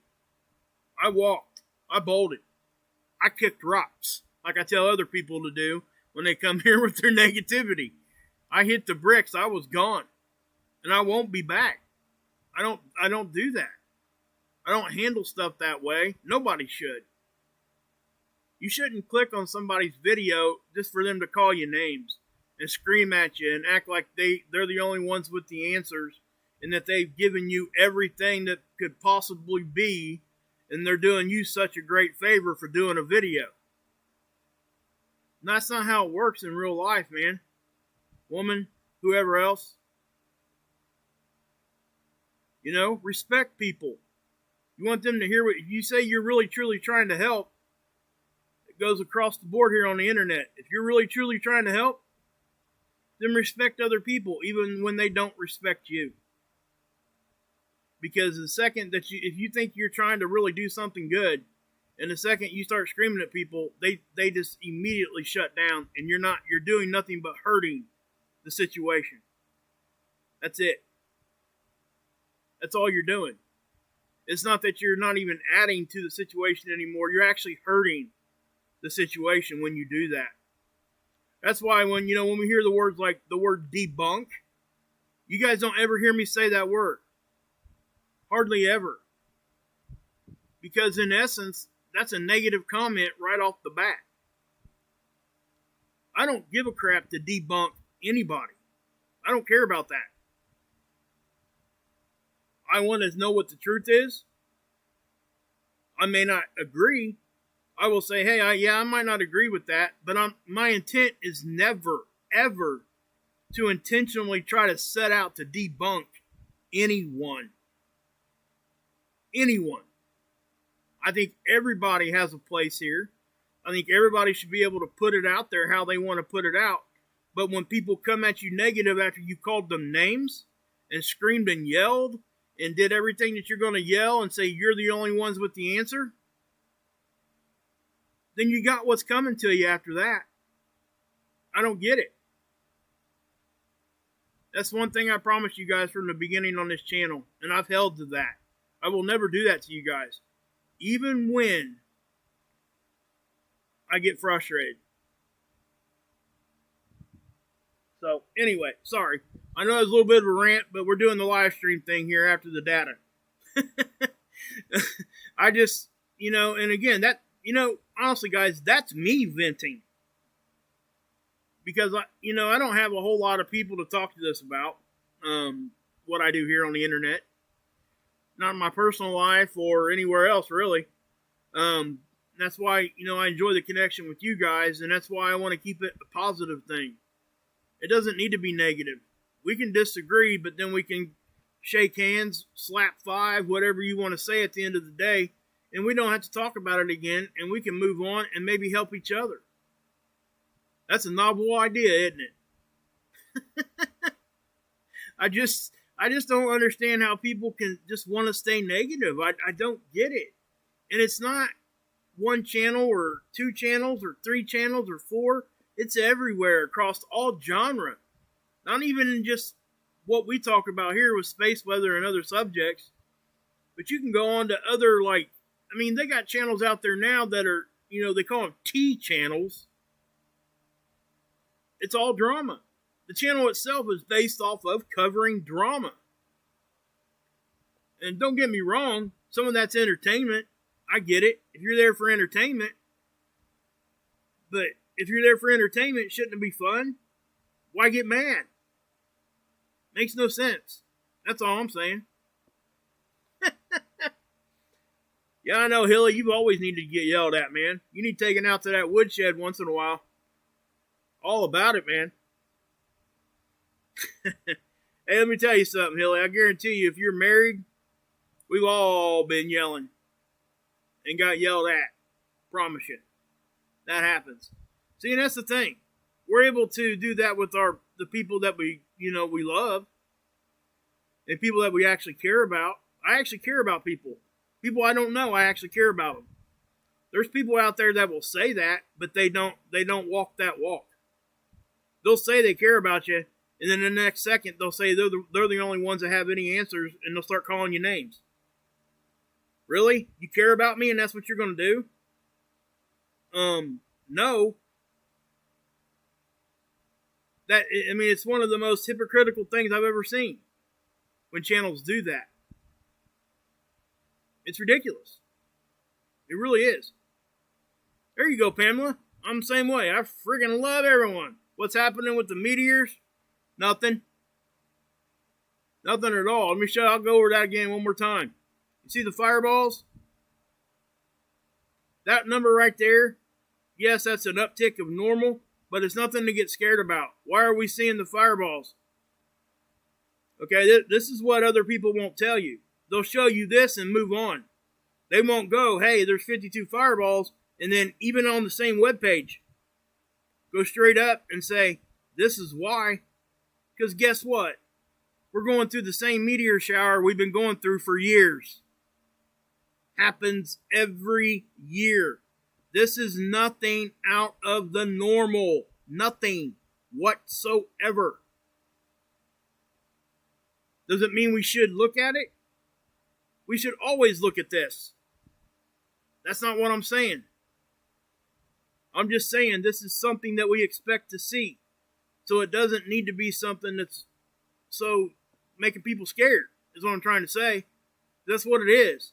I walked. I bolted. I kicked rocks, like I tell other people to do when they come here with their negativity. I hit the bricks. I was gone. And I won't be back. I don't do that. I don't handle stuff that way. Nobody should. You shouldn't click on somebody's video just for them to call you names and scream at you and act like they're the only ones with the answers and that they've given you everything that could possibly be, and they're doing you such a great favor for doing a video. And that's not how it works in real life, man. Woman, whoever else. You know, respect people. You want them to hear what you say. You're really truly trying to help. It goes across the board here on the internet. If you're really truly trying to help, then respect other people, even when they don't respect you. Because the second that if you think you're trying to really do something good, and the second you start screaming at people, they just immediately shut down, and you're doing nothing but hurting the situation. That's it. That's all you're doing. It's not that you're not even adding to the situation anymore. You're actually hurting the situation when you do that. That's why when we hear the words like the word debunk, you guys don't ever hear me say that word. Hardly ever. Because in essence, that's a negative comment right off the bat. I don't give a crap to debunk anybody. I don't care about that. I want to know what the truth is. I may not agree. I will say, hey, I might not agree with that, but my intent is never, ever to intentionally try to set out to debunk anyone. Anyone. I think everybody has a place here. I think everybody should be able to put it out there how they want to put it out. But when people come at you negative after you called them names and screamed and yelled and did everything that you're going to yell and say you're the only ones with the answer, then you got what's coming to you after that. I don't get it. That's one thing I promised you guys from the beginning on this channel, and I've held to that. I will never do that to you guys, even when I get frustrated. So, anyway, sorry. I know it's a little bit of a rant, but we're doing the live stream thing here after the data. I just, and again, that, honestly, guys, that's me venting. Because, I don't have a whole lot of people to talk to this about. what I do here on the internet. Not in my personal life or anywhere else, really. That's why, I enjoy the connection with you guys, and that's why I want to keep it a positive thing. It doesn't need to be negative. We can disagree, but then we can shake hands, slap five, whatever you want to say at the end of the day, and we don't have to talk about it again, and we can move on and maybe help each other. That's a novel idea, isn't it? I just don't understand how people can just want to stay negative. I don't get it. And it's not one channel or two channels or three channels or four. It's everywhere across all genre. Not even just what we talk about here with space weather and other subjects. But you can go on to other, they got channels out there now that are, they call them T channels. It's all drama. The channel itself is based off of covering drama. And don't get me wrong, some of that's entertainment. I get it. If you're there for entertainment. But if you're there for entertainment, shouldn't it be fun? Why get mad? Makes no sense. That's all I'm saying. Yeah, I know, Hilly, you've always needed to get yelled at, man. You need taken out to that woodshed once in a while. All about it, man. Hey, let me tell you something, Hilly. I guarantee you, if you're married, we've all been yelling and got yelled at. Promise you. That happens. See, and that's the thing. We're able to do that with the people that we love. And people that we actually care about. I actually care about people. People I don't know, I actually care about them. There's people out there that will say that, but they don't walk that walk. They'll say they care about you, and then the next second they'll say they're the only ones that have any answers, and they'll start calling you names. Really? You care about me and that's what you're going to do? No. It's one of the most hypocritical things I've ever seen when channels do that. It's ridiculous. It really is. There you go, Pamela. I'm the same way. I freaking love everyone. What's happening with the Meteors? Nothing. Nothing at all. I'll go over that again one more time. You see the fireballs? That number right there, yes, that's an uptick of normal, but it's nothing to get scared about. Why are we seeing the fireballs? Okay, this is what other people won't tell you. They'll show you this and move on. They won't go, hey, there's 52 fireballs, and then even on the same webpage, go straight up and say, this is why. Because guess what? We're going through the same meteor shower we've been going through for years. Happens every year. This is nothing out of the normal. Nothing whatsoever. Does it mean we should look at it? We should always look at this. That's not what I'm saying. I'm just saying this is something that we expect to see. So it doesn't need to be something that's so making people scared, is what I'm trying to say. That's what it is.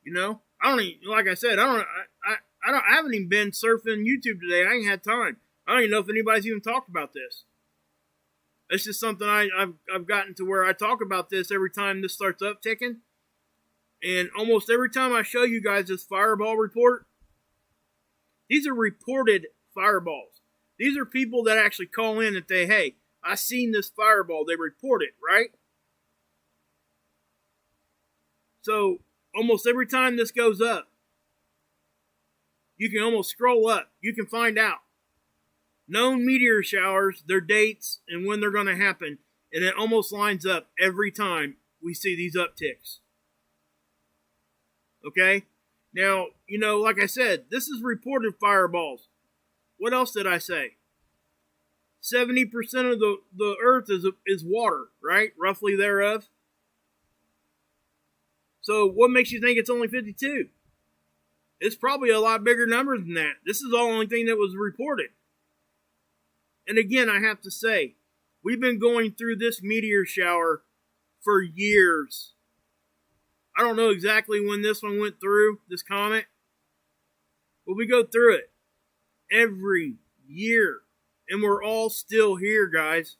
I don't even, like I said, I haven't even been surfing YouTube today. I ain't had time. I don't even know if anybody's even talked about this. It's just something I've gotten to where I talk about this every time this starts upticking. And almost every time I show you guys this fireball report, these are reported fireballs. These are people that actually call in and say, hey, I seen this fireball. They report it, right? So almost every time this goes up, you can almost scroll up. You can find out known meteor showers, their dates, and when they're going to happen. And it almost lines up every time we see these upticks. Okay? Now, like I said, this is reported fireballs. What else did I say? 70% of the earth is water, right? Roughly thereof. So what makes you think it's only 52? It's probably a lot bigger number than that. This is the only thing that was reported. And again, I have to say, we've been going through this meteor shower for years. I don't know exactly when this one went through, this comet, but we go through it every year. And we're all still here, guys.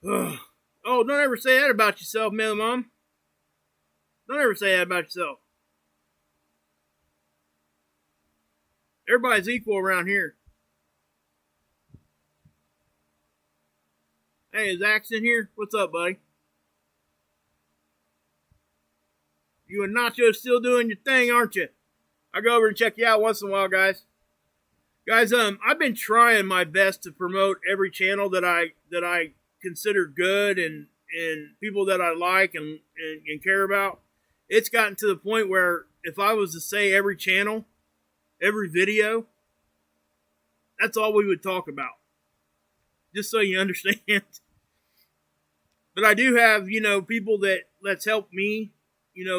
Oh, don't ever say that about yourself, man, Mom. Don't ever say that about yourself. Everybody's equal around here. Hey, is Axe in here? What's up, buddy? You and Nacho still doing your thing, aren't you? I go over and check you out once in a while, guys. Guys, I've been trying my best to promote every channel that I consider good and people that I like and care about. It's gotten to the point where if I was to say every channel, every video, that's all we would talk about. Just so you understand. But I do have, people that's helped me,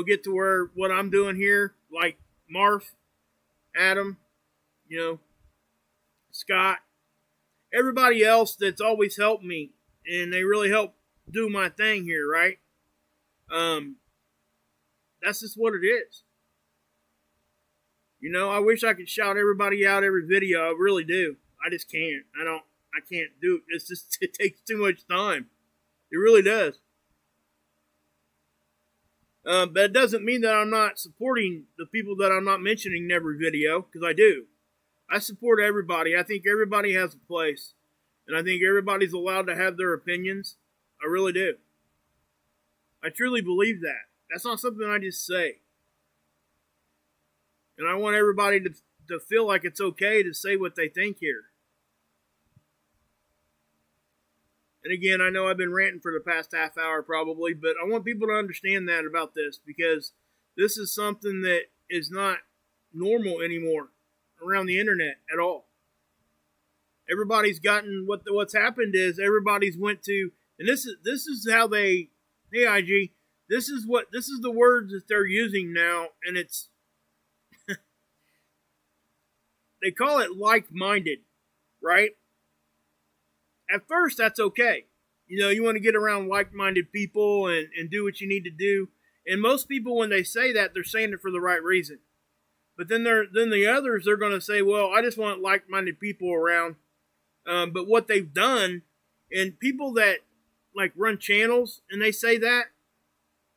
get to where what I'm doing here, like Marv, Adam, Scott, everybody else that's always helped me, and they really help do my thing here, right? That's just what it is. I wish I could shout everybody out every video. I really do. I just can't. I can't do it. It's just, it takes too much time. It really does. But it doesn't mean that I'm not supporting the people that I'm not mentioning in every video, because I do. I support everybody. I think everybody has a place. And I think everybody's allowed to have their opinions. I really do. I truly believe that. That's not something I just say. And I want everybody to feel like it's okay to say what they think here. And again, I know I've been ranting for the past half hour probably, but I want people to understand that about this, because this is something that is not normal anymore around the internet at all. Everybody's gotten, what's happened is everybody's went to, and this is how they, hey IG, this is the words that they're using now, and it's, they call it like-minded, right? At first, that's okay. You want to get around like-minded people and do what you need to do. And most people, when they say that, they're saying it for the right reason. But then the others, they're going to say, well, I just want like-minded people around. But what they've done, and people that like run channels, and they say that,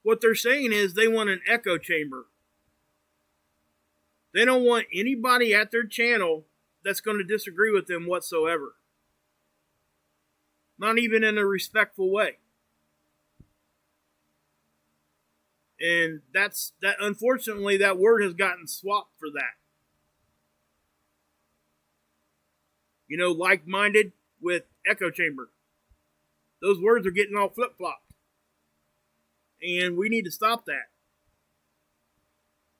what they're saying is they want an echo chamber. They don't want anybody at their channel that's going to disagree with them whatsoever. Not even in a respectful way. And that unfortunately, that word has gotten swapped for that. Like-minded with echo chamber. Those words are getting all flip-flopped. And we need to stop that.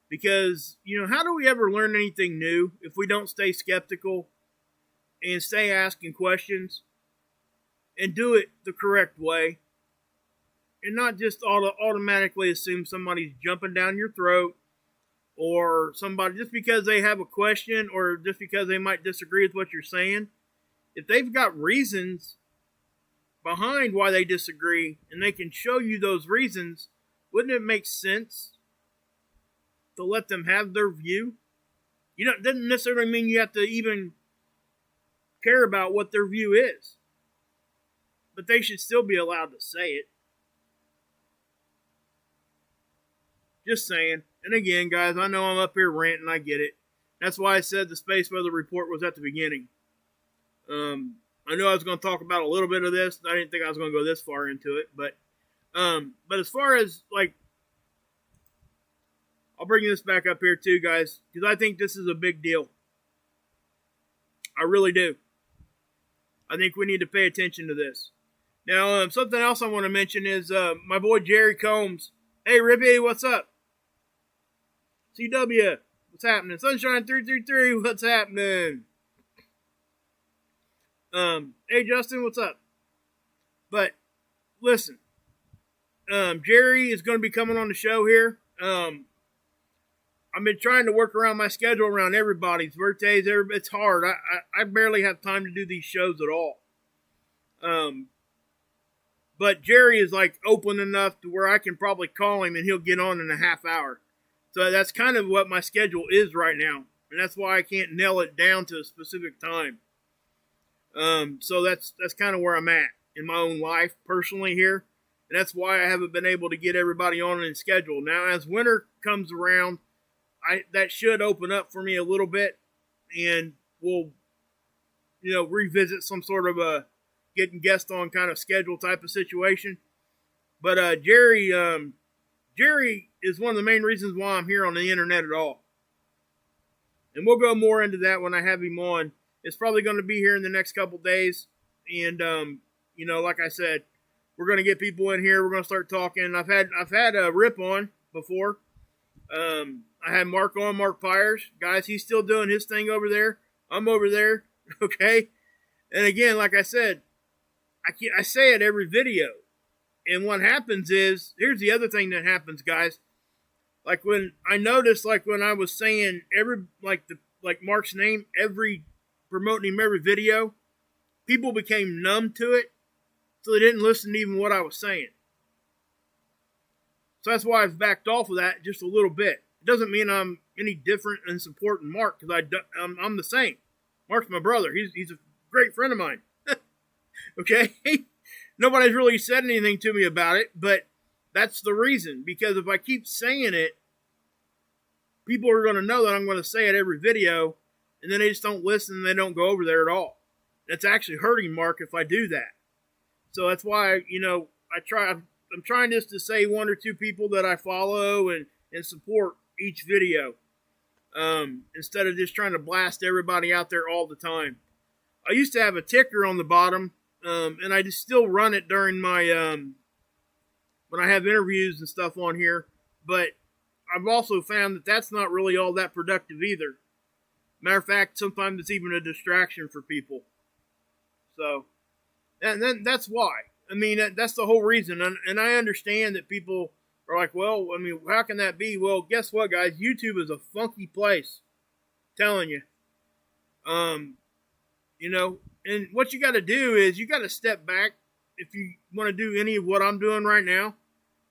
Because, how do we ever learn anything new if we don't stay skeptical and stay asking questions and do it the correct way and not just automatically assume somebody's jumping down your throat, or somebody just because they have a question or just because they might disagree with what you're saying. If they've got reasons behind why they disagree and they can show you those reasons, wouldn't it make sense to let them have their view? It doesn't necessarily mean you have to even care about what their view is. But they should still be allowed to say it. Just saying. And again, guys, I know I'm up here ranting. I get it. That's why I said the Spaceweather report was at the beginning. I knew I was going to talk about a little bit of this. I didn't think I was going to go this far into it. But as far as, I'll bring this back up here too, guys, because I think this is a big deal. I really do. I think we need to pay attention to this. Now, something else I want to mention is my boy Jerry Combs. Hey, Rippy, what's up? CW, what's happening? Sunshine 333, what's happening? Hey, Justin, what's up? But, listen, Jerry is going to be coming on the show here. I've been trying to work around my schedule around everybody's birthdays. It's hard. I barely have time to do these shows at all. But Jerry is open enough to where I can probably call him and he'll get on in a half hour. So that's kind of what my schedule is right now. And that's why I can't nail it down to a specific time. So that's kind of where I'm at. in my own life personally here. And that's why I haven't been able to get everybody on in schedule. Now, as winter comes around, that should open up for me a little bit, and we'll, revisit some sort of a getting guest on kind of schedule type of situation. But Jerry is one of the main reasons why I'm here on the internet at all. And we'll go more into that when I have him on. It's probably going to be here in the next couple days. And, like I said, we're going to get people in here. We're going to start talking. I've had a Rip on before. I had Mark on, Mark Pires. Guys, he's still doing his thing over there. I'm over there. Okay? And again, like I said, I say it every video. And what happens is, here's the other thing that happens, guys. Like when I noticed, like when I was saying like Mark's name, promoting him every video, people became numb to it, so they didn't listen to even what I was saying. So that's why I've backed off of that just a little bit. It doesn't mean I'm any different in supporting Mark, because I'm the same. Mark's my brother. He's a great friend of mine. Okay? Nobody's really said anything to me about it, but that's the reason. Because if I keep saying it, people are going to know that I'm going to say it every video, and then they just don't listen and they don't go over there at all. That's actually hurting Mark if I do that. So that's why, I'm trying just to say one or two people that I follow and support each video, instead of just trying to blast everybody out there all the time. I used to have a ticker on the bottom, and I just still run it during my, when I have interviews and stuff on here, but I've also found that that's not really all that productive either. Matter of fact, sometimes it's even a distraction for people. So, and then that's why. I mean, that's the whole reason. And I understand that people are like, well, I mean, how can that be? Well, guess what, guys? YouTube is a funky place. I'm telling you. And what you got to do is you got to step back if you want to do any of what I'm doing right now,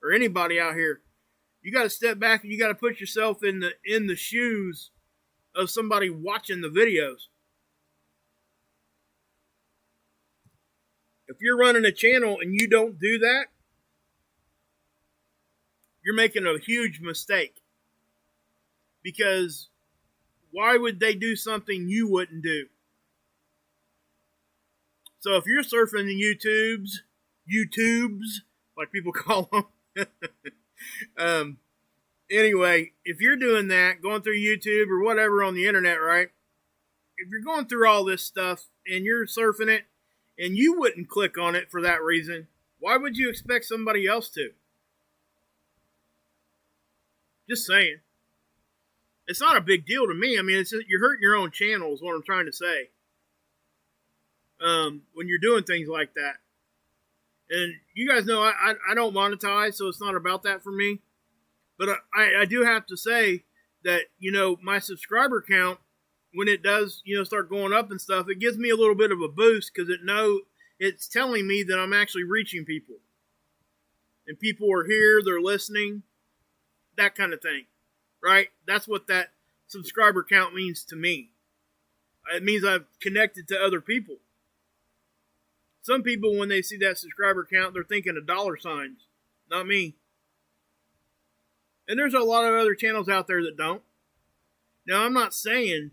or anybody out here. You got to step back and you got to put yourself in the shoes of somebody watching the videos. If you're running a channel and you don't do that, you're making a huge mistake. Because why would they do something you wouldn't do? So if you're surfing the YouTubes, like people call them, anyway, if you're doing that, going through YouTube or whatever on the internet, right? If you're going through all this stuff and you're surfing it and you wouldn't click on it for that reason, why would you expect somebody else to? Just saying. It's not a big deal to me. I mean, you're hurting your own channel is what I'm trying to say. When you're doing things like that. And you guys know I don't monetize, so it's not about that for me. But I do have to say that, my subscriber count, when it does, start going up and stuff, it gives me a little bit of a boost because it's telling me that I'm actually reaching people. And people are here, they're listening, that kind of thing. Right? That's what that subscriber count means to me. It means I've connected to other people. Some people, when they see that subscriber count, they're thinking of dollar signs. Not me. And there's a lot of other channels out there that don't. Now, I'm not saying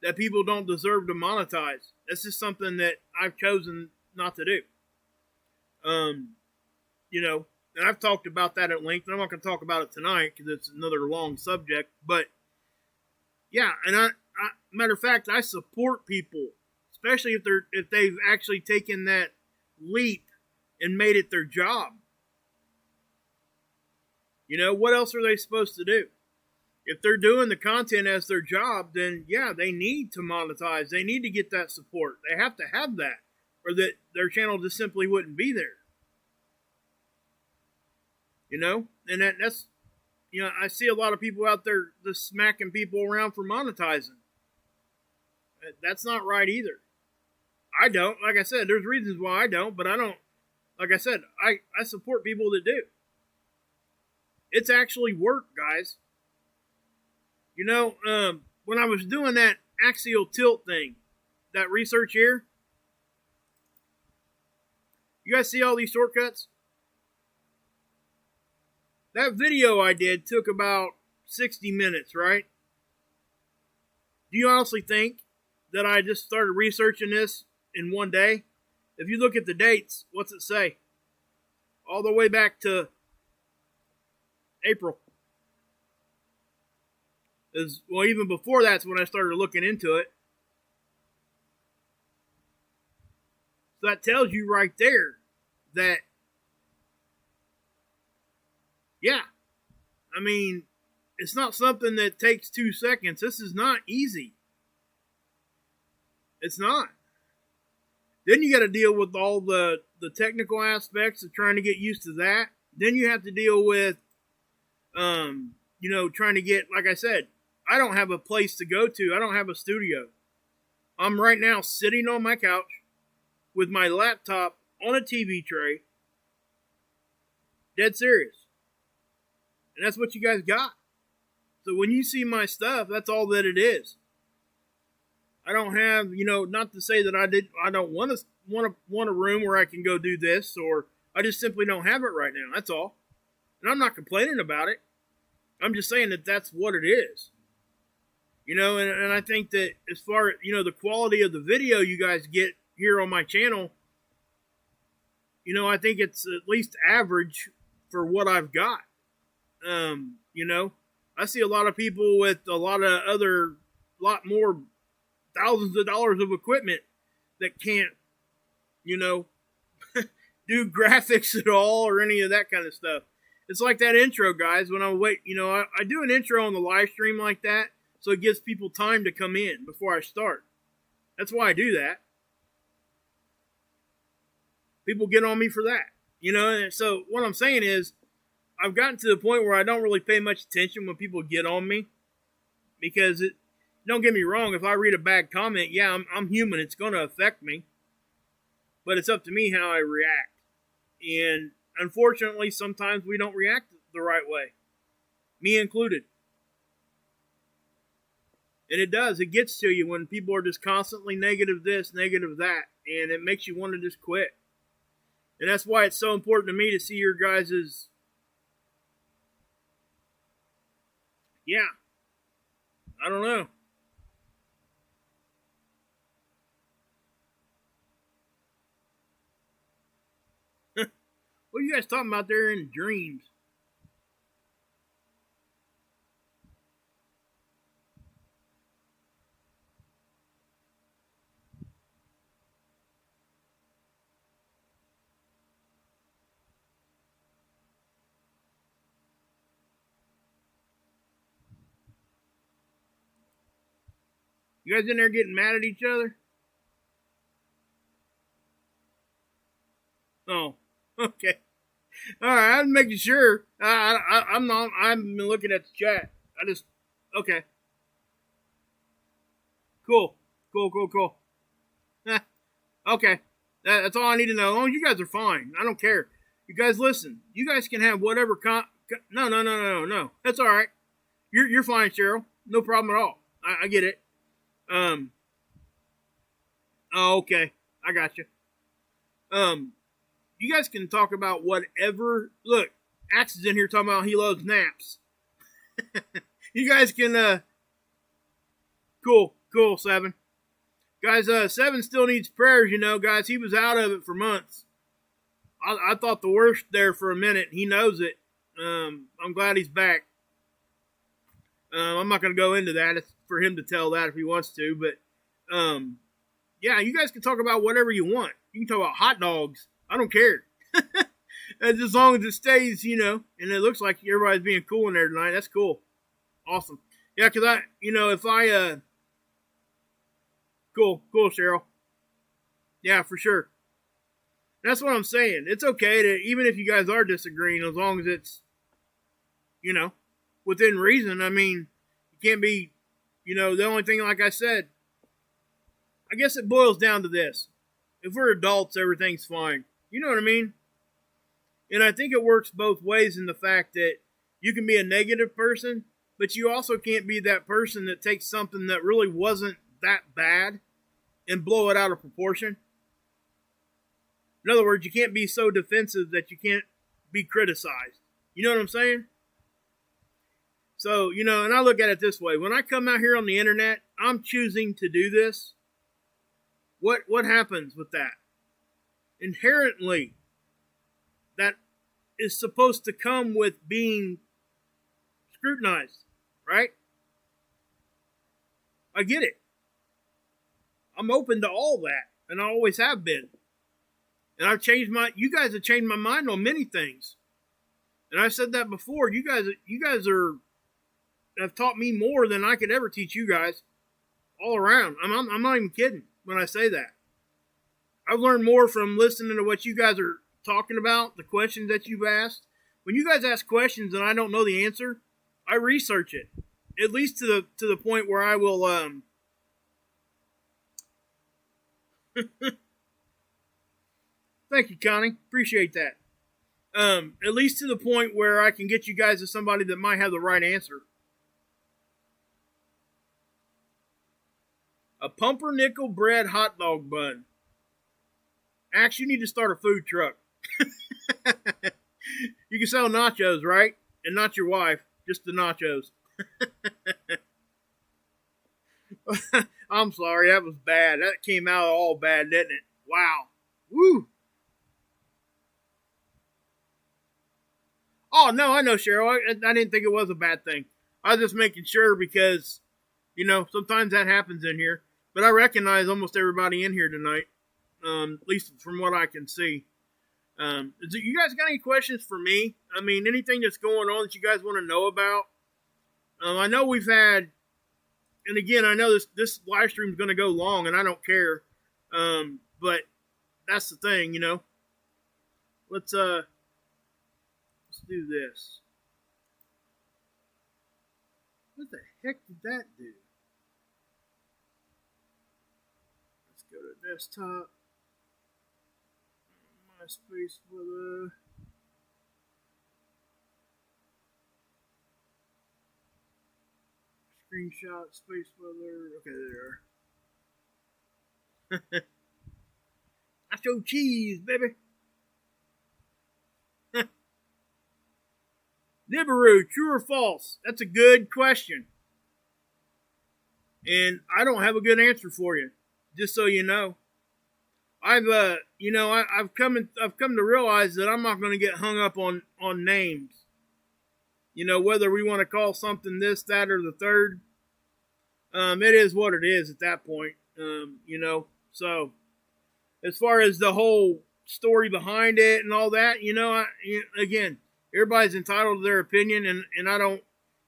that people don't deserve to monetize. That's just something that I've chosen not to do. And I've talked about that at length, and I'm not going to talk about it tonight because it's another long subject. But, yeah, and matter of fact, I support people. Especially if they've actually taken that leap and made it their job. What else are they supposed to do? If they're doing the content as their job, then yeah, they need to monetize. They need to get that support. They have to have that, or that their channel just simply wouldn't be there. And that's I see a lot of people out there just smacking people around for monetizing. That's not right either. I don't. Like I said, there's reasons why I don't, but I don't. Like I said, I support people that do. It's actually work, guys. When I was doing that axial tilt thing, that research here, You guys see all these shortcuts? That video I did took about 60 minutes, right? Do you honestly think that I just started researching this in one day? If you look at the dates, what's it say? All the way back to April. Well, even before that's when I started looking into it. So that tells you right there that, yeah, I mean, it's not something that takes 2 seconds. This is not easy. It's not. Then you got to deal with all the technical aspects of trying to get used to that. Then you have to deal with, trying to get, like I said, I don't have a place to go to. I don't have a studio. I'm right now sitting on my couch with my laptop on a TV tray. Dead serious. And that's what you guys got. So when you see my stuff, that's all that it is. I don't have, not to say that I don't want a room where I can go do this, or I just simply don't have it right now. That's all. And I'm not complaining about it. I'm just saying that that's what it is. And I think that as far as, the quality of the video you guys get here on my channel, I think it's at least average for what I've got. I see a lot of people with a lot more thousands of dollars of equipment that can't, do graphics at all or any of that kind of stuff. It's like that intro, guys. When I do an intro on the live stream like that, so it gives people time to come in before I start. That's why I do that. People get on me for that, and so what I'm saying is, I've gotten to the point where I don't really pay much attention when people get on me, because don't get me wrong, if I read a bad comment, yeah, I'm human, it's going to affect me, but it's up to me how I react. And unfortunately, sometimes we don't react the right way, me included. And it gets to you when people are just constantly negative this, negative that, and it makes you want to just quit. And that's why it's so important to me to see your guys's, yeah, I don't know. What are you guys talking about there in dreams? You guys in there getting mad at each other? Oh, okay. All right, I'm making sure. I'm not. I'm looking at the chat. Okay. Cool. Okay. That's all I need to know. As long as you guys are fine, I don't care. You guys listen. You guys can have whatever. No. That's all right. You're fine, Cheryl. No problem at all. I get it. Oh, okay. I got you. You guys can talk about whatever. Look, Axe is in here talking about he loves naps. You guys can, cool, Seven. Guys, Seven still needs prayers, guys. He was out of it for months. I thought the worst there for a minute. He knows it. I'm glad he's back. I'm not going to go into that. It's for him to tell that if he wants to. But, yeah, you guys can talk about whatever you want. You can talk about hot dogs. I don't care. As long as it stays, and it looks like everybody's being cool in there tonight. That's cool. Awesome. Yeah, because if I, cool, Cheryl. Yeah, for sure. That's what I'm saying. It's okay to, even if you guys are disagreeing, as long as it's, within reason. I mean, you can't be, the only thing, like I said, I guess it boils down to this. If we're adults, everything's fine. You know what I mean? And I think it works both ways in the fact that you can be a negative person, but you also can't be that person that takes something that really wasn't that bad and blow it out of proportion. In other words, you can't be so defensive that you can't be criticized. You know what I'm saying? So, and I look at it this way. When I come out here on the internet, I'm choosing to do this. What happens with that? Inherently, that is supposed to come with being scrutinized, right? I get it. I'm open to all that, and I always have been. And you guys have changed my mind on many things. And I've said that before. You guys have taught me more than I could ever teach you guys all around. I'm not even kidding when I say that. I've learned more from listening to what you guys are talking about, the questions that you've asked. When you guys ask questions and I don't know the answer, I research it. At least to the point where I will Thank you, Connie. Appreciate that. At least to the point where I can get you guys to somebody that might have the right answer. A pumpernickel bread hot dog bun. Axe, you need to start a food truck. You can sell nachos, right? And not your wife, just the nachos. I'm sorry, that was bad. That came out all bad, didn't it? Wow. Woo. Oh, no, I know, Cheryl. I didn't think it was a bad thing. I was just making sure because, sometimes that happens in here. But I recognize almost everybody in here tonight, at least from what I can see. You guys got any questions for me? I mean, anything that's going on that you guys want to know about? I know we've had, and again, I know this live stream is going to go long, and I don't care. But that's the thing, Let's do this. What the heck did that do? Let's go to desktop. My Spaceweather. Screenshot Spaceweather. Okay, there. Nacho cheese, baby. Nibiru, true or false? That's a good question. And I don't have a good answer for you, just so you know. I've come to realize that I'm not going to get hung up on names. Whether we want to call something this, that, or the third. It is what it is at that point. So as far as the whole story behind it and all that, again, everybody's entitled to their opinion, and I don't,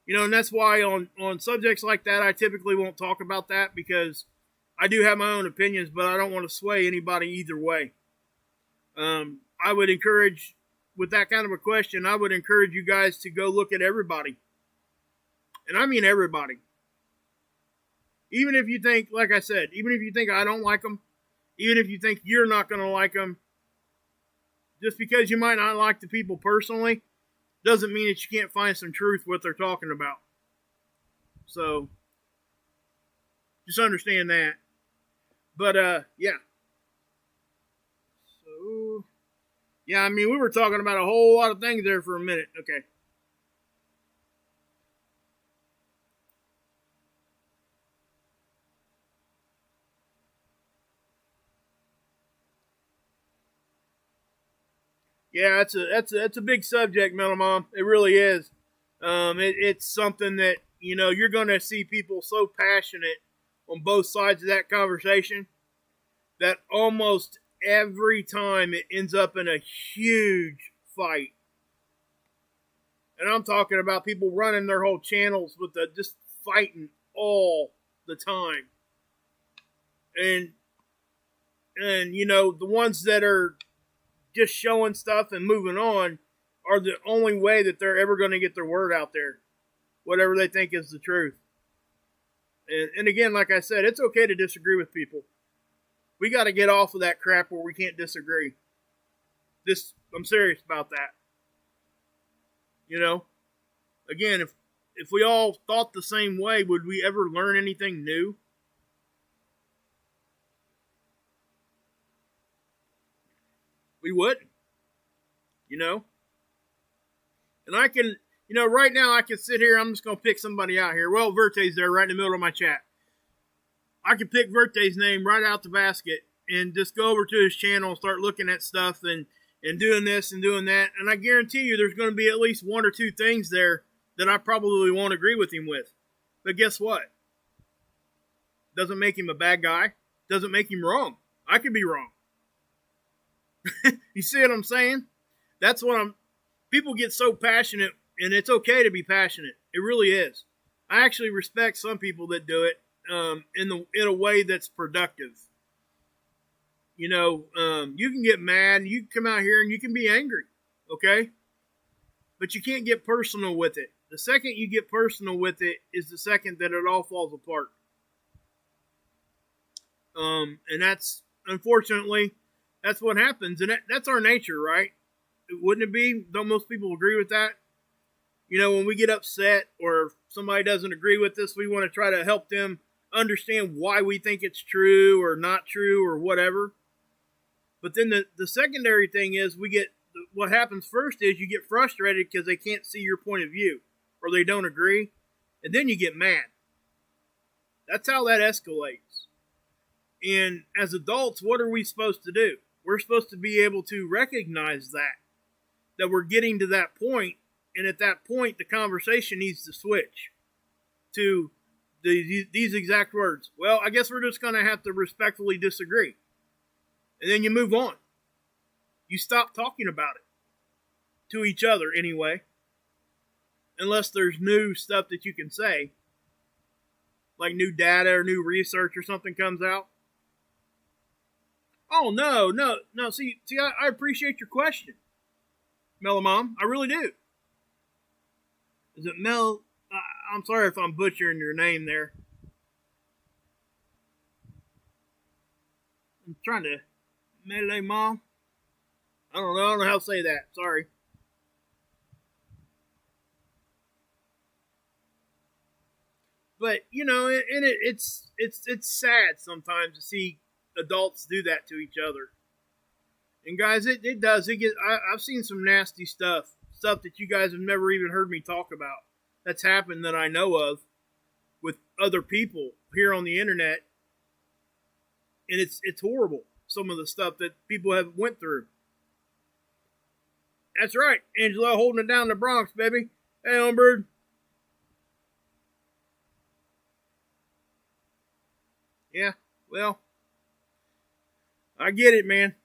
and that's why on subjects like that, I typically won't talk about that because I do have my own opinions, but I don't want to sway anybody either way. I would encourage, with that kind of a question, I would encourage you guys to go look at everybody. And I mean everybody. Even if you think, like I said, even if you think I don't like them, even if you think you're not going to like them, just because you might not like the people personally, doesn't mean that you can't find some truth what they're talking about. So, just understand that. But, yeah. So, yeah, I mean, we were talking about a whole lot of things there for a minute. Okay. Yeah, that's a big subject, Metal Mom. It really is. It's something that, you're going to see people so passionate on both sides of that conversation that almost every time it ends up in a huge fight. And I'm talking about people running their whole channels with just fighting all the time. And the ones that are just showing stuff and moving on are the only way that they're ever going to get their word out there, whatever they think is the truth. And again, like I said, it's okay to disagree with people. We got to get off of that crap where we can't disagree. I'm serious about that. Again, if we all thought the same way, would we ever learn anything new? We wouldn't, you know? And I can, right now I can sit here, I'm just going to pick somebody out here. Well, Verte's there right in the middle of my chat. I can pick Verte's name right out the basket and just go over to his channel and start looking at stuff and doing this and doing that. And I guarantee you there's going to be at least one or two things there that I probably won't agree with him with. But guess what? Doesn't make him a bad guy. Doesn't make him wrong. I could be wrong. You see what I'm saying? That's what people get so passionate, and it's okay to be passionate. It really is. I actually respect some people that do it in a way that's productive. You can get mad, you can come out here and you can be angry, okay? But you can't get personal with it. The second you get personal with it is the second that it all falls apart. And that's, unfortunately, that's what happens. And that's our nature, right? Wouldn't it be? Don't most people agree with that? When we get upset or somebody doesn't agree with us, we want to try to help them understand why we think it's true or not true or whatever. But then the secondary thing is what happens first is you get frustrated because they can't see your point of view or they don't agree. And then you get mad. That's how that escalates. And as adults, what are we supposed to do? We're supposed to be able to recognize that we're getting to that point, and at that point, the conversation needs to switch to these exact words. Well, I guess we're just going to have to respectfully disagree. And then you move on. You stop talking about it. To each other, anyway. Unless there's new stuff that you can say. Like new data or new research or something comes out. Oh, no. See, I appreciate your question, Mellow Mom. I really do. Is it Mel? I'm sorry if I'm butchering your name there. I'm trying to Melee Mom. I don't know how to say that. Sorry. But it's sad sometimes to see adults do that to each other. And guys, it does. I've seen some nasty stuff that you guys have never even heard me talk about. That's happened that I know of with other people here on the internet. And it's horrible, some of the stuff that people have went through. That's right, Angela, holding it down in the Bronx, baby. Hey, Humbird. Yeah, well, I get it, man.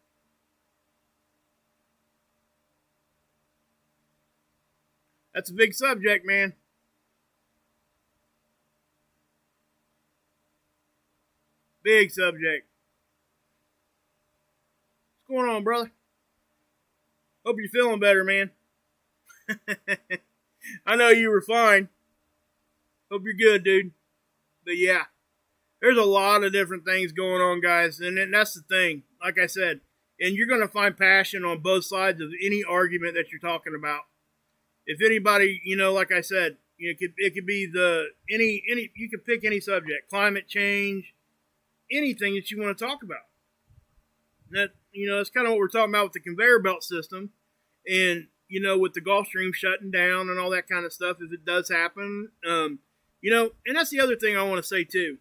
That's a big subject, man. Big subject. What's going on, brother? Hope you're feeling better, man. I know you were fine. Hope you're good, dude. But yeah, there's a lot of different things going on, guys. And that's the thing, like I said. And you're going to find passion on both sides of any argument that you're talking about. If anybody, like I said, it could be any you could pick any subject, climate change, anything that you want to talk about. That, that's kind of what we're talking about with the conveyor belt system. And, with the Gulf Stream shutting down and all that kind of stuff, if it does happen, and that's the other thing I want to say too.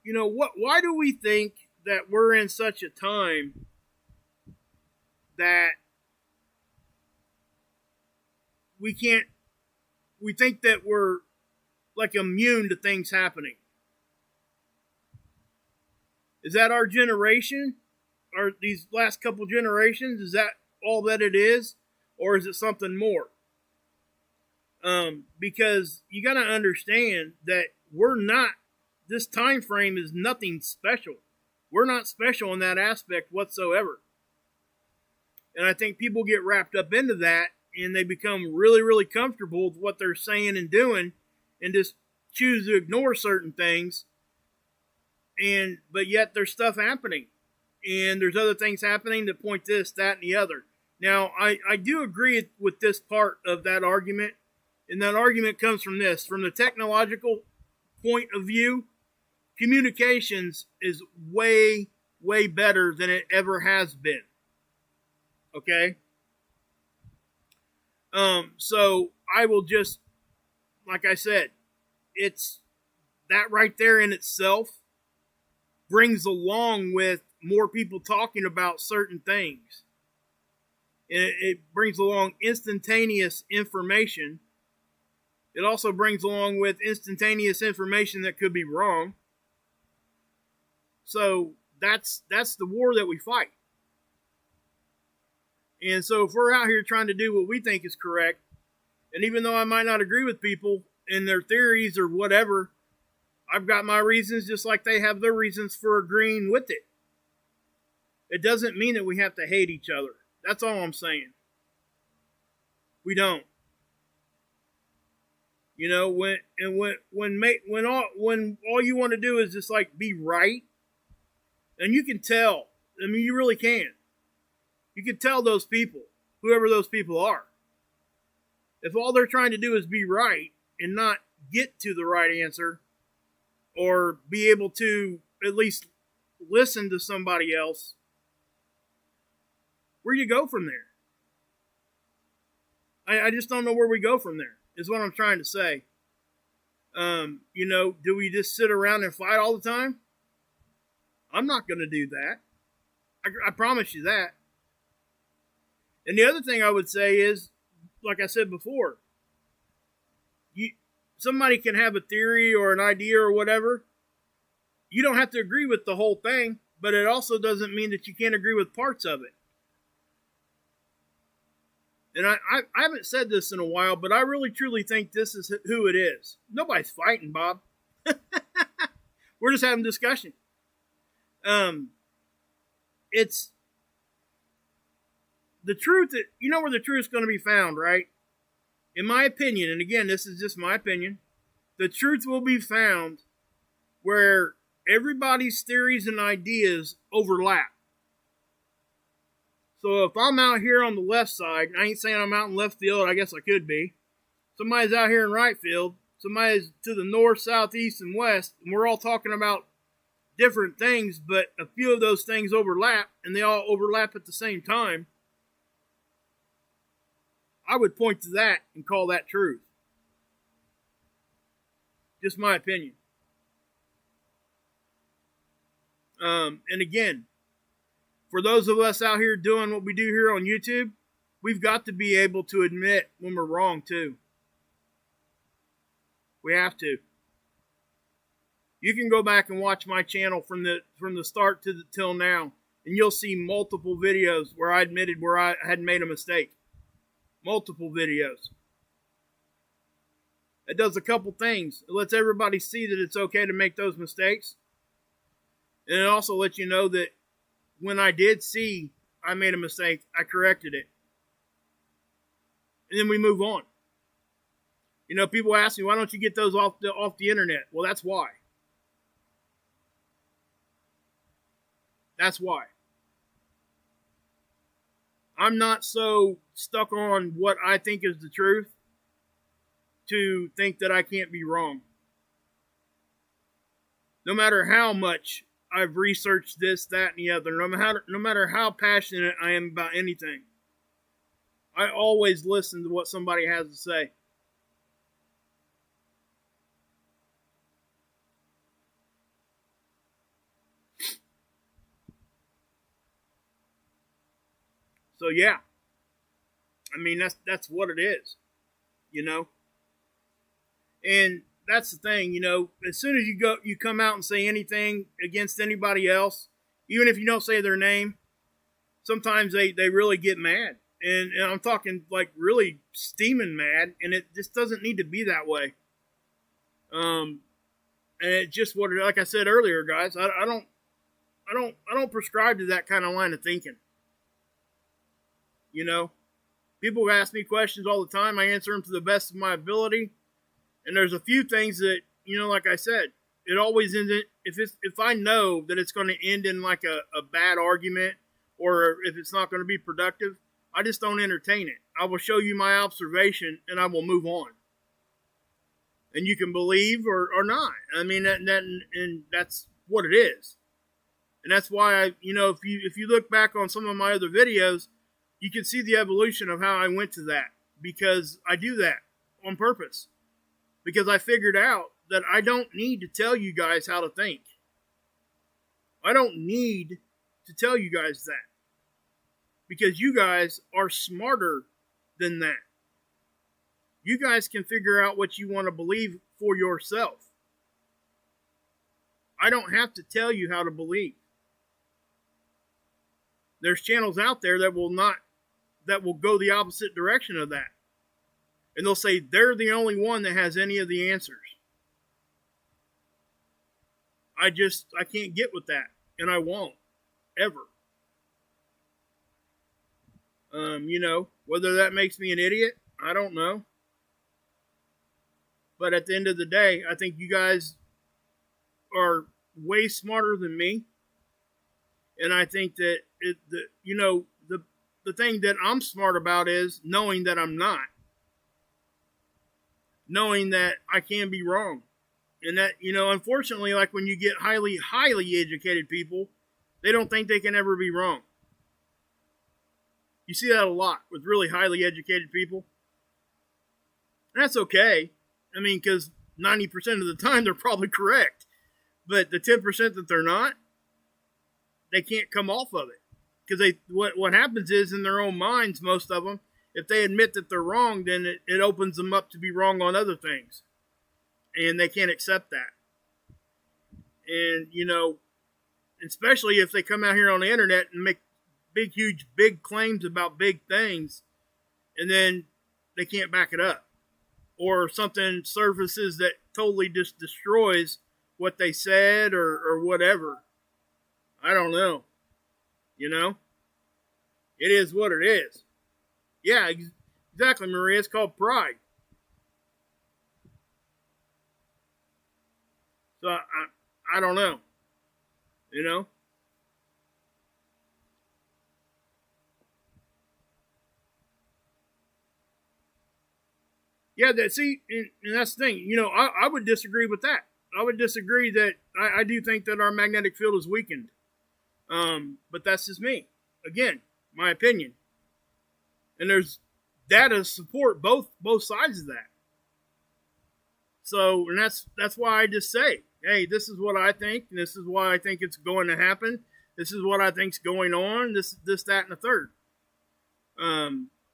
Why do we think that we're in such a time that we think that we're like immune to things happening? Is that our generation? Or these last couple generations? Is that all that it is? Or is it something more? Because you got to understand that this time frame is nothing special. We're not special in that aspect whatsoever. And I think people get wrapped up into that and they become really, really comfortable with what they're saying and doing and just choose to ignore certain things. But yet there's stuff happening. And there's other things happening that point this, that, and the other. Now, I do agree with this part of that argument. And that argument comes from this. From the technological point of view, communications is way, way better than it ever has been. Okay? So I will just, like I said, it's that right there in itself brings along with more people talking about certain things. It brings along instantaneous information. It also brings along with instantaneous information that could be wrong. So that's the war that we fight. And so if we're out here trying to do what we think is correct, and even though I might not agree with people and their theories or whatever, I've got my reasons just like they have their reasons for agreeing with it. It doesn't mean that we have to hate each other. That's all I'm saying. We don't. You know, when all you want to do is just like be right, and you can tell. I mean, you really can. You can tell those people, whoever those people are. If all they're trying to do is be right and not get to the right answer, or be able to at least listen to somebody else, where do you go from there? I just don't know where we go from there, is what I'm trying to say. You know, do we just sit around and fight all the time? I'm not going to do that. I promise you that. And the other thing I would say is, like I said before, somebody can have a theory or an idea or whatever. You don't have to agree with the whole thing, but it also doesn't mean that you can't agree with parts of it. And I haven't said this in a while, but I really truly think this is who it is. Nobody's fighting, Bob. We're just having discussion. It's the truth that, you know where the truth is going to be found, right? In my opinion, and again, this is just my opinion, the truth will be found where everybody's theories and ideas overlap. So if I'm out here on the left side, I ain't saying I'm out in left field, I guess I could be. Somebody's out here in right field, somebody's to the north, south, east, and west, and we're all talking about different things, but a few of those things overlap, and they all overlap at the same time. I would point to that and call that truth. Just my opinion. And again, for those of us out here doing what we do here on YouTube, we've got to be able to admit when we're wrong too. We have to. You can go back and watch my channel from the start to till now, and you'll see multiple videos where I admitted where I had made a mistake. Multiple videos. It does a couple things. It lets everybody see that it's okay to make those mistakes. And it also lets you know that when I did see I made a mistake, I corrected it. And then we move on. You know, people ask me, why don't you get those off the internet? Well, that's why. That's why. I'm not so stuck on what I think is the truth to think that I can't be wrong. No matter how much I've researched this, that, and the other, no matter how passionate I am about anything, I always listen to what somebody has to say. So yeah, I mean that's what it is, you know. And that's the thing, you know. As soon as you come out and say anything against anybody else, even if you don't say their name, sometimes they really get mad, and I'm talking like really steaming mad, and it just doesn't need to be that way. And it just what, like I said earlier, guys, I don't prescribe to that kind of line of thinking. You know, people ask me questions all the time. I answer them to the best of my ability. And there's a few things that, you know, like I said, it always ends in, if I know that it's going to end in like a bad argument, or if it's not going to be productive, I just don't entertain it. I will show you my observation and I will move on. And you can believe or not. I mean, and that's what it is. And that's why if you look back on some of my other videos, you can see the evolution of how I went to that, because I do that on purpose. Because I figured out that I don't need to tell you guys how to think. I don't need to tell you guys that. Because you guys are smarter than that. You guys can figure out what you want to believe for yourself. I don't have to tell you how to believe. There's channels out there that will go the opposite direction of that. And they'll say they're the only one that has any of the answers. I can't get with that. And I won't. Ever. Whether that makes me an idiot, I don't know. But at the end of the day, I think you guys are way smarter than me. And I think that the thing that I'm smart about is knowing that I'm not. Knowing that I can be wrong. And that, unfortunately, like when you get highly, highly educated people, they don't think they can ever be wrong. You see that a lot with really highly educated people. And that's okay. I mean, because 90% of the time they're probably correct. But the 10% that they're not, they can't come off of it. Because what happens is, in their own minds, most of them, if they admit that they're wrong, then it opens them up to be wrong on other things. And they can't accept that. And, especially if they come out here on the internet and make big, huge, big claims about big things, and then they can't back it up. Or something surfaces that totally just destroys what they said or whatever. I don't know. It is what it is. Yeah, exactly, Maria. It's called pride. So I don't know. Yeah, and that's the thing. I would disagree with that. I would disagree that I do think that our magnetic field is weakened. But that's just me. Again, my opinion. And there's data to support both sides of that. So, and that's why I just say, hey, this is what I think, and this is why I think it's going to happen. This is what I think's going on. This, that, and the third.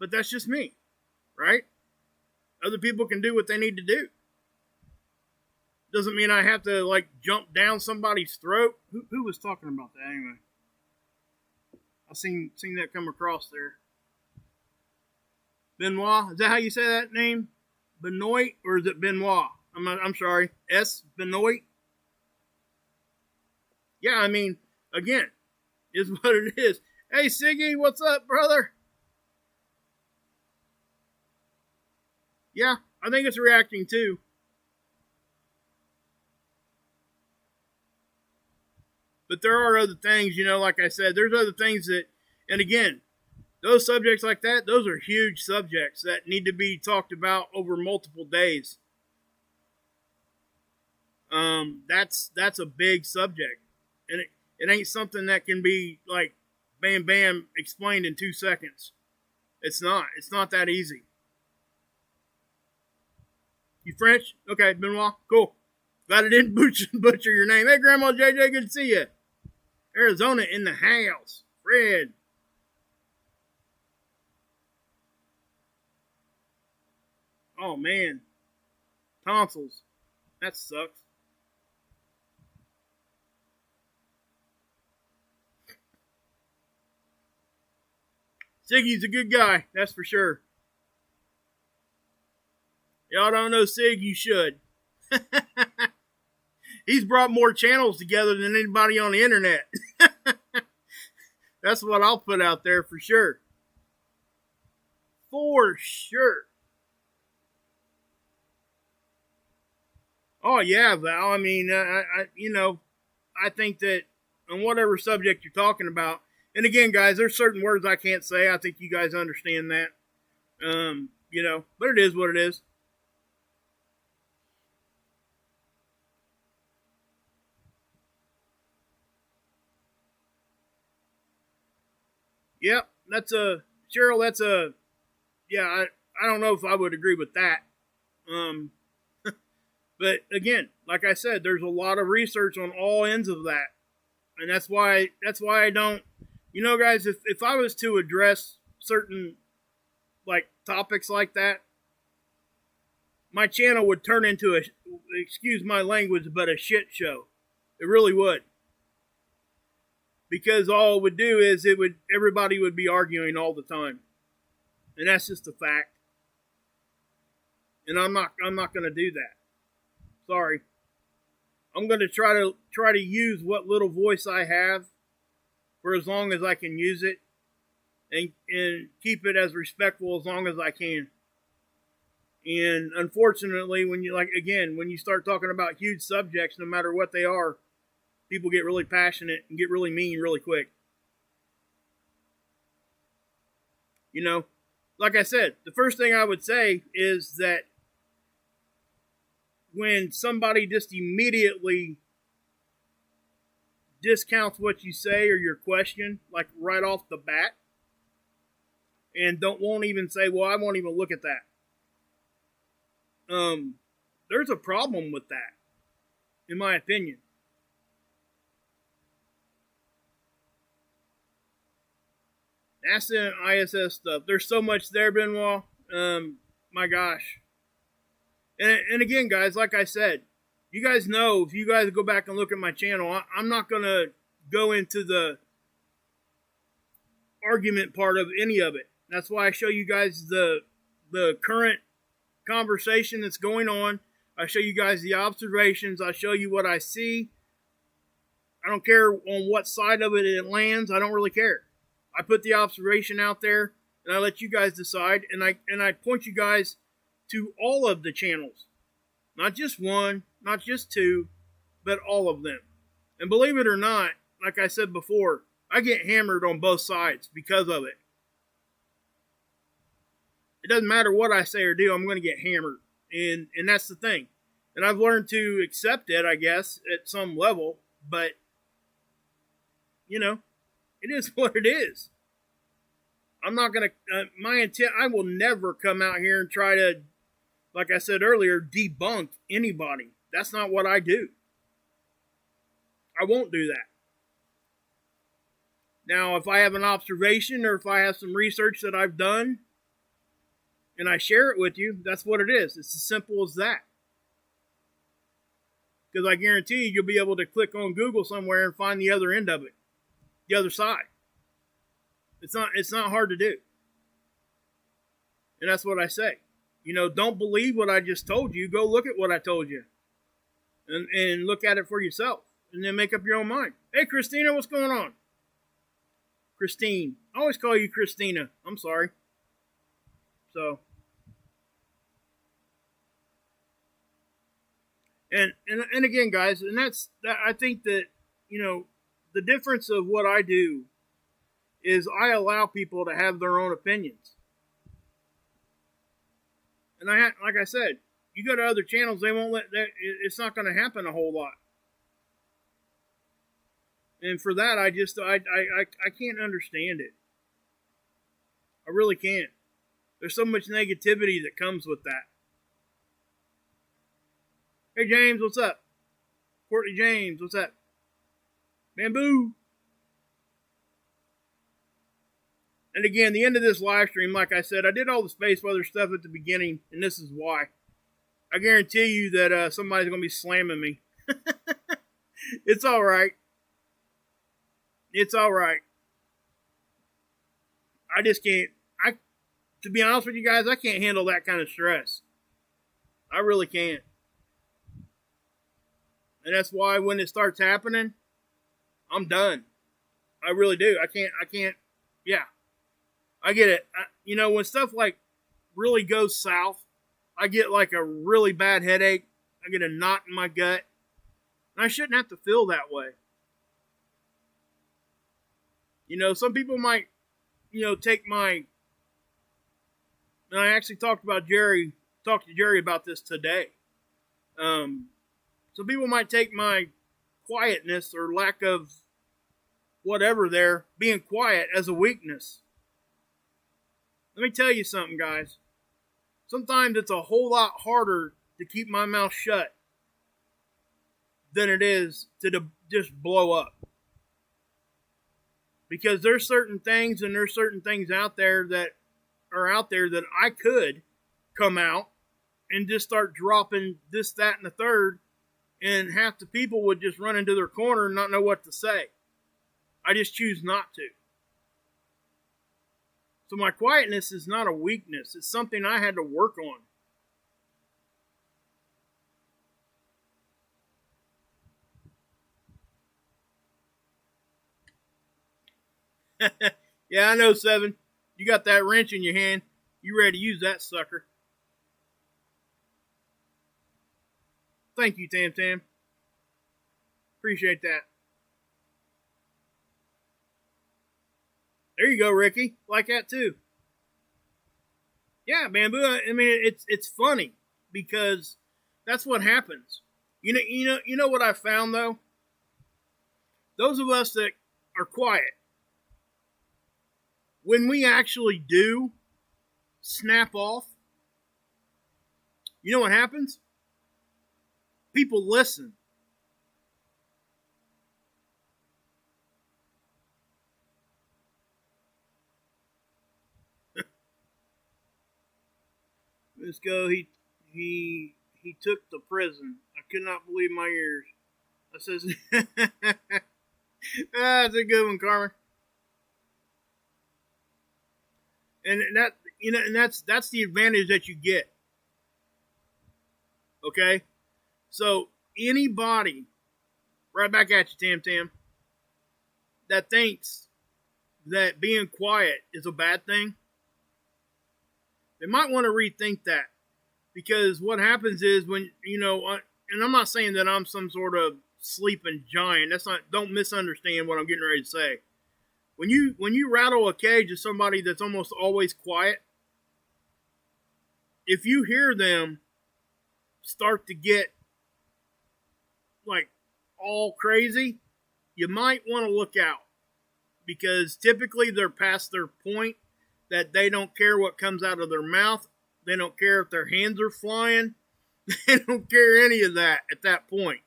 But that's just me, right? Other people can do what they need to do. Doesn't mean I have to jump down somebody's throat. Who was talking about that anyway? I seen that come across there. Benoit, is that how you say that name? Benoit, or is it Benoit? I'm sorry. S. Benoit. Yeah, I mean, again, is what it is. Hey, Siggy, what's up, brother? Yeah, I think it's reacting too. But there are other things, like I said, there's other things that, and again, those subjects like that, those are huge subjects that need to be talked about over multiple days. That's a big subject. And it ain't something that can be bam, bam, explained in 2 seconds. It's not. It's not that easy. You French? Okay, Benoit, cool. Glad I didn't butcher your name. Hey, Grandma JJ, good to see you. Arizona in the house. Fred. Oh, man. Tonsils. That sucks. Siggy's a good guy, that's for sure. Y'all don't know Sig, you should. He's brought more channels together than anybody on the internet. That's what I'll put out there for sure. For sure. Oh, yeah, Val. I mean, I think that on whatever subject you're talking about, and again, guys, there's certain words I can't say. I think you guys understand that. But it is what it is. Yep, that's Cheryl, that's I don't know if I would agree with that. But again, like I said, there's a lot of research on all ends of that. And that's why I don't, guys, if I was to address certain like topics like that, my channel would turn into excuse my language, but a shit show. It really would. Because all it would do is everybody would be arguing all the time. And that's just a fact. And I'm not going to do that. Sorry. I'm going to try to use what little voice I have for as long as I can use it, and keep it as respectful as long as I can. And unfortunately, when you start talking about huge subjects, no matter what they are, people get really passionate and get really mean really quick. Like I said, the first thing I would say is that when somebody just immediately discounts what you say or your question, like right off the bat, and won't even say, well, I won't even look at that. There's a problem with that, in my opinion. NASA and ISS stuff. There's so much there, Benoit. My gosh. And again, guys, like I said, you guys know, if you guys go back and look at my channel, I'm not going to go into the argument part of any of it. That's why I show you guys the current conversation that's going on. I show you guys the observations. I show you what I see. I don't care on what side of it lands. I don't really care. I put the observation out there, and I let you guys decide, and I point you guys to all of the channels. Not just one, not just two, but all of them. And believe it or not, like I said before, I get hammered on both sides because of it. It doesn't matter what I say or do, I'm going to get hammered. And that's the thing. And I've learned to accept it, I guess, at some level, but, it is what it is. I'm not going to, my intent, I will never come out here and try to, like I said earlier, debunk anybody. That's not what I do. I won't do that. Now, if I have an observation or if I have some research that I've done and I share it with you, that's what it is. It's as simple as that. Because I guarantee you'll be able to click on Google somewhere and find the other end of it. The other side. It's not hard to do. And that's what I say. Don't believe what I just told you. Go look at what I told you. And look at it for yourself. And then make up your own mind. Hey, Christina, what's going on? Christine. I always call you Christina. I'm sorry. So. And again, guys, and I think that, the difference of what I do is I allow people to have their own opinions. And like I said, you go to other channels, they won't let that. It's not going to happen a whole lot. And for that, I can't understand it. I really can't. There's so much negativity that comes with that. Hey James, what's up? Courtney James, what's up? Bamboo. And again, the end of this live stream, like I said, I did all the space weather stuff at the beginning, and this is why. I guarantee you that somebody's going to be slamming me. It's all right. It's all right. I just can't. To be honest with you guys, I can't handle that kind of stress. I really can't. And that's why when it starts happening, I'm done. I really do. I can't. Yeah. I get it. When stuff like really goes south, I get like a really bad headache. I get a knot in my gut. And I shouldn't have to feel that way. Some people might, take my, and I actually talked to Jerry about this today. Some people might take my quietness or lack of whatever there, being quiet, as a weakness. Let me tell you something, guys. Sometimes it's a whole lot harder to keep my mouth shut than it is to just blow up. Because there's certain things and there's certain things out there that I could come out and just start dropping this, that, and the third, and half the people would just run into their corner and not know what to say. I just choose not to. So my quietness is not a weakness. It's something I had to work on. Yeah, I know, Seven. You got that wrench in your hand. You ready to use that sucker. Thank you, Tam Tam. Appreciate that. There you go, Ricky. Like that too. Yeah, Bamboo. I mean, it's funny because that's what happens. You know what I found though. Those of us that are quiet, when we actually do snap off, you know what happens? People listen. Let's go. He took the prison. I could not believe my ears. I says, that's a good one, Carmen. And that's the advantage that you get. Okay? So anybody, right back at you, Tam Tam, that thinks that being quiet is a bad thing, they might want to rethink that. Because what happens is when, and I'm not saying that I'm some sort of sleeping giant. Don't misunderstand what I'm getting ready to say. When you rattle a cage of somebody that's almost always quiet, if you hear them start to get like all crazy, you might want to look out, because typically they're past their point that they don't care what comes out of their mouth. They don't care if their hands are flying. They don't care any of that at that point.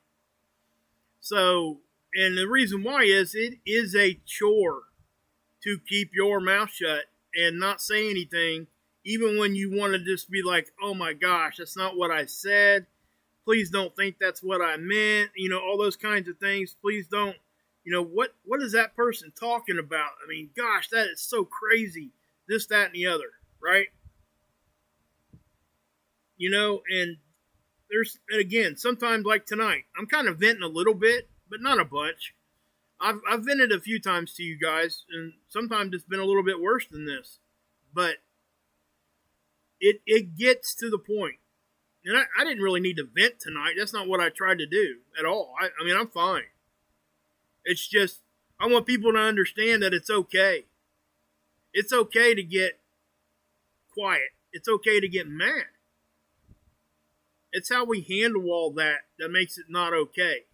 So, and the reason why is it is a chore to keep your mouth shut and not say anything, even when you want to just be like, oh my gosh, that's not what I said. Please don't think that's what I meant. All those kinds of things. Please don't, what is that person talking about? I mean, gosh, that is so crazy. This, that, and the other, right? And again, sometimes like tonight, I'm kind of venting a little bit, but not a bunch. I've vented a few times to you guys, and sometimes it's been a little bit worse than this. But it gets to the point. And I didn't really need to vent tonight. That's not what I tried to do at all. I mean, I'm fine. It's just, I want people to understand that it's okay. It's okay to get quiet. It's okay to get mad. It's how we handle all that makes it not okay.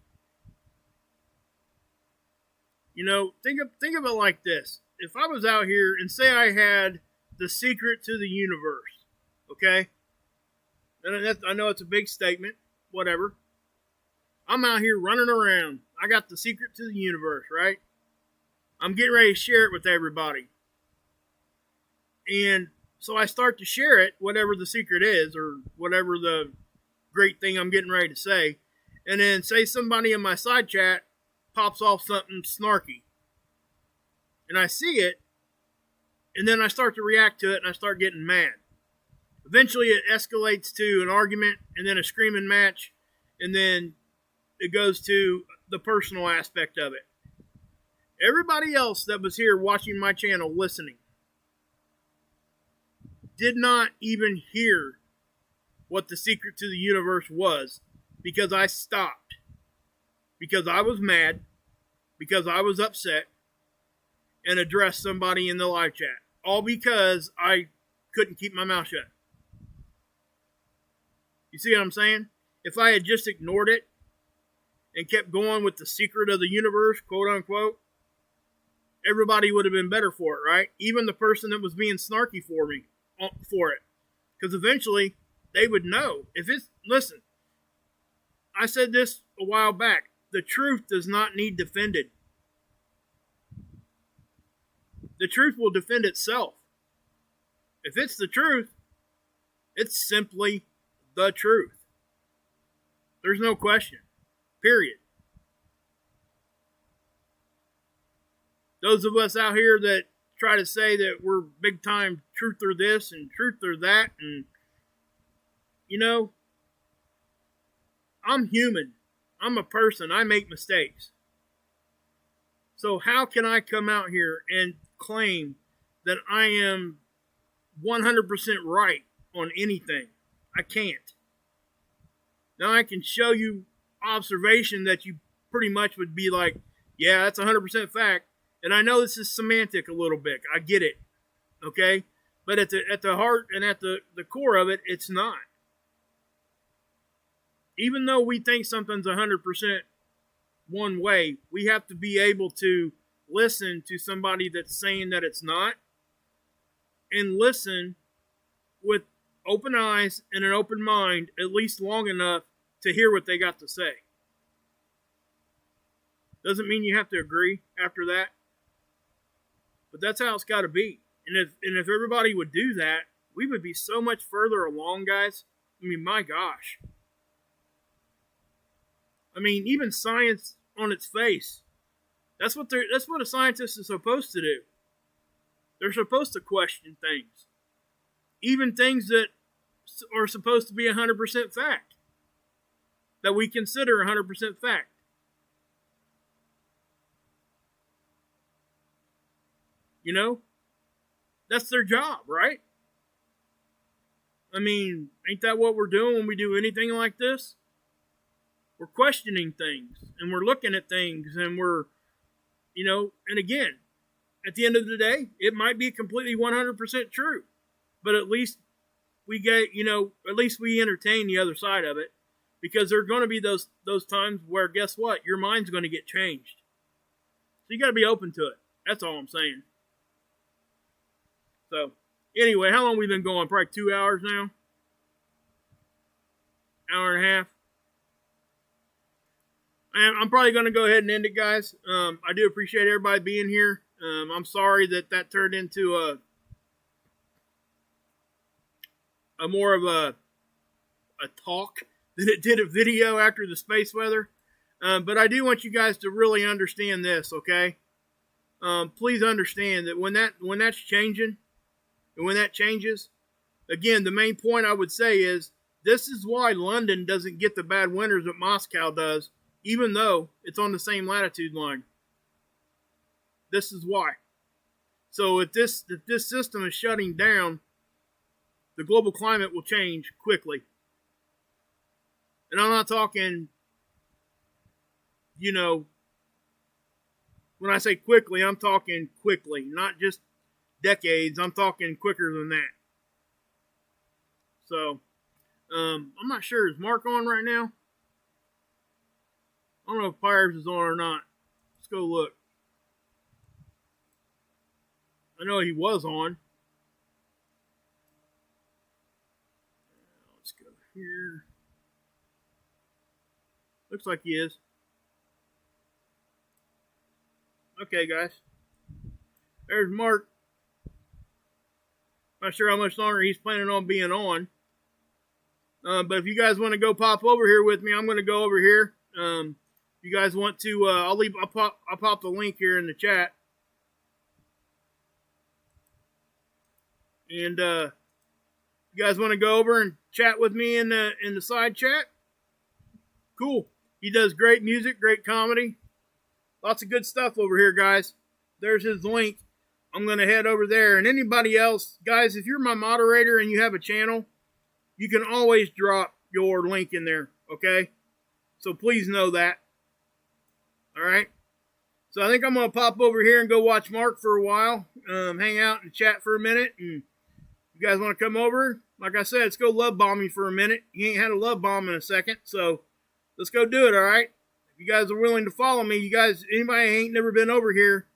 Think of it like this. If I was out here and say I had the secret to the universe, okay? And I know it's a big statement, whatever. I'm out here running around. I got the secret to the universe, right? I'm getting ready to share it with everybody. And so I start to share it, whatever the secret is, or whatever the great thing I'm getting ready to say. And then say somebody in my side chat pops off something snarky. And I see it, and then I start to react to it, and I start getting mad. Eventually it escalates to an argument, and then a screaming match, and then it goes to the personal aspect of it. Everybody else that was here watching my channel, listening, did not even hear what the secret to the universe was, because I stopped. Because I was mad, because I was upset, and addressed somebody in the live chat. All because I couldn't keep my mouth shut. You see what I'm saying? If I had just ignored it and kept going with the secret of the universe, quote unquote, everybody would have been better for it, right? Even the person that was being snarky for me for it. Because eventually they would know. If it's, listen, I said this a while back. The truth does not need defended. The truth will defend itself. If it's the truth, it's simply the truth. There's no question. Period. Those of us out here that try to say that we're big time truther this and truther that, and you know, I'm human. I'm a person. I make mistakes. So how can I come out here and claim that I am 100% right on anything? I can't. Now I can show you observation that you pretty much would be like, yeah, that's 100% fact. And I know this is semantic a little bit. I get it. Okay? But at the heart and at the core of it, it's not. Even though we think something's 100% one way, we have to be able to listen to somebody that's saying that it's not, and listen with open eyes and an open mind at least long enough to hear what they got to say. Doesn't mean you have to agree after that, but that's how it's got to be. And if everybody would do that, we would be so much further along, guys. I mean, my gosh. I mean, even science on its face. That's what a scientist is supposed to do. They're supposed to question things. Even things that are supposed to be 100% fact. That we consider 100% fact. You know? That's their job, right? I mean, ain't that what we're doing when we do anything like this? We're questioning things, and we're looking at things, and we're, you know, and again, at the end of the day, it might be completely 100% true, but at least we get, you know, at least we entertain the other side of it, because there are going to be those times where, guess what, your mind's going to get changed. So you got to be open to it. That's all I'm saying. So, anyway, how long have we been going? Probably 2 hours now? Hour and a half? I'm probably going to go ahead and end it, guys. I do appreciate everybody being here. I'm sorry that turned into a more of a talk than it did a video after the space weather. But I do want you guys to really understand this, okay? Please understand that when that's changing, and when that changes, again, the main point I would say is this is why London doesn't get the bad winters that Moscow does, even though it's on the same latitude line. This is why. So if this system is shutting down, the global climate will change quickly. And I'm not talking, you know, when I say quickly, I'm talking quickly, not just decades. I'm talking quicker than that. So, I'm not sure. Is Mark on right now? I don't know if Pires is on or not. Let's go look. I know he was on. Let's go here. Looks like he is. Okay, guys. There's Mark. Not sure how much longer he's planning on being on. But if you guys want to go pop over here with me, I'm going to go over here. If you guys want to, I'll pop the link here in the chat. And you guys want to go over and chat with me in the side chat? Cool. He does great music, great comedy. Lots of good stuff over here, guys. There's his link. I'm going to head over there. And anybody else, guys, if you're my moderator and you have a channel, you can always drop your link in there, okay? So please know that. All right? So I think I'm going to pop over here and go watch Mark for a while, hang out and chat for a minute. And if you guys want to come over, like I said, let's go love bomb me for a minute. You ain't had a love bomb in a second, so let's go do it, all right? If you guys are willing to follow me, you guys, anybody ain't never been over here,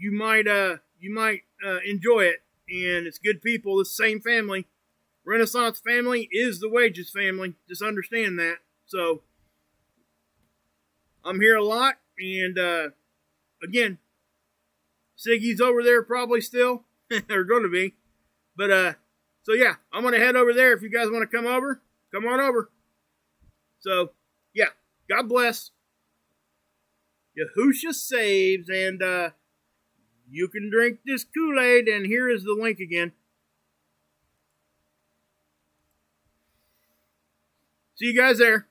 you might enjoy it. And it's good people, the same family. Renaissance family is the Wages family. Just understand that. So I'm here a lot, and again, Siggy's over there probably still, or going to be. But so yeah, I'm gonna head over there. If you guys want to come over, come on over. So yeah, God bless. Yahusha saves, and you can drink this Kool-Aid, and here is the link again. See you guys there.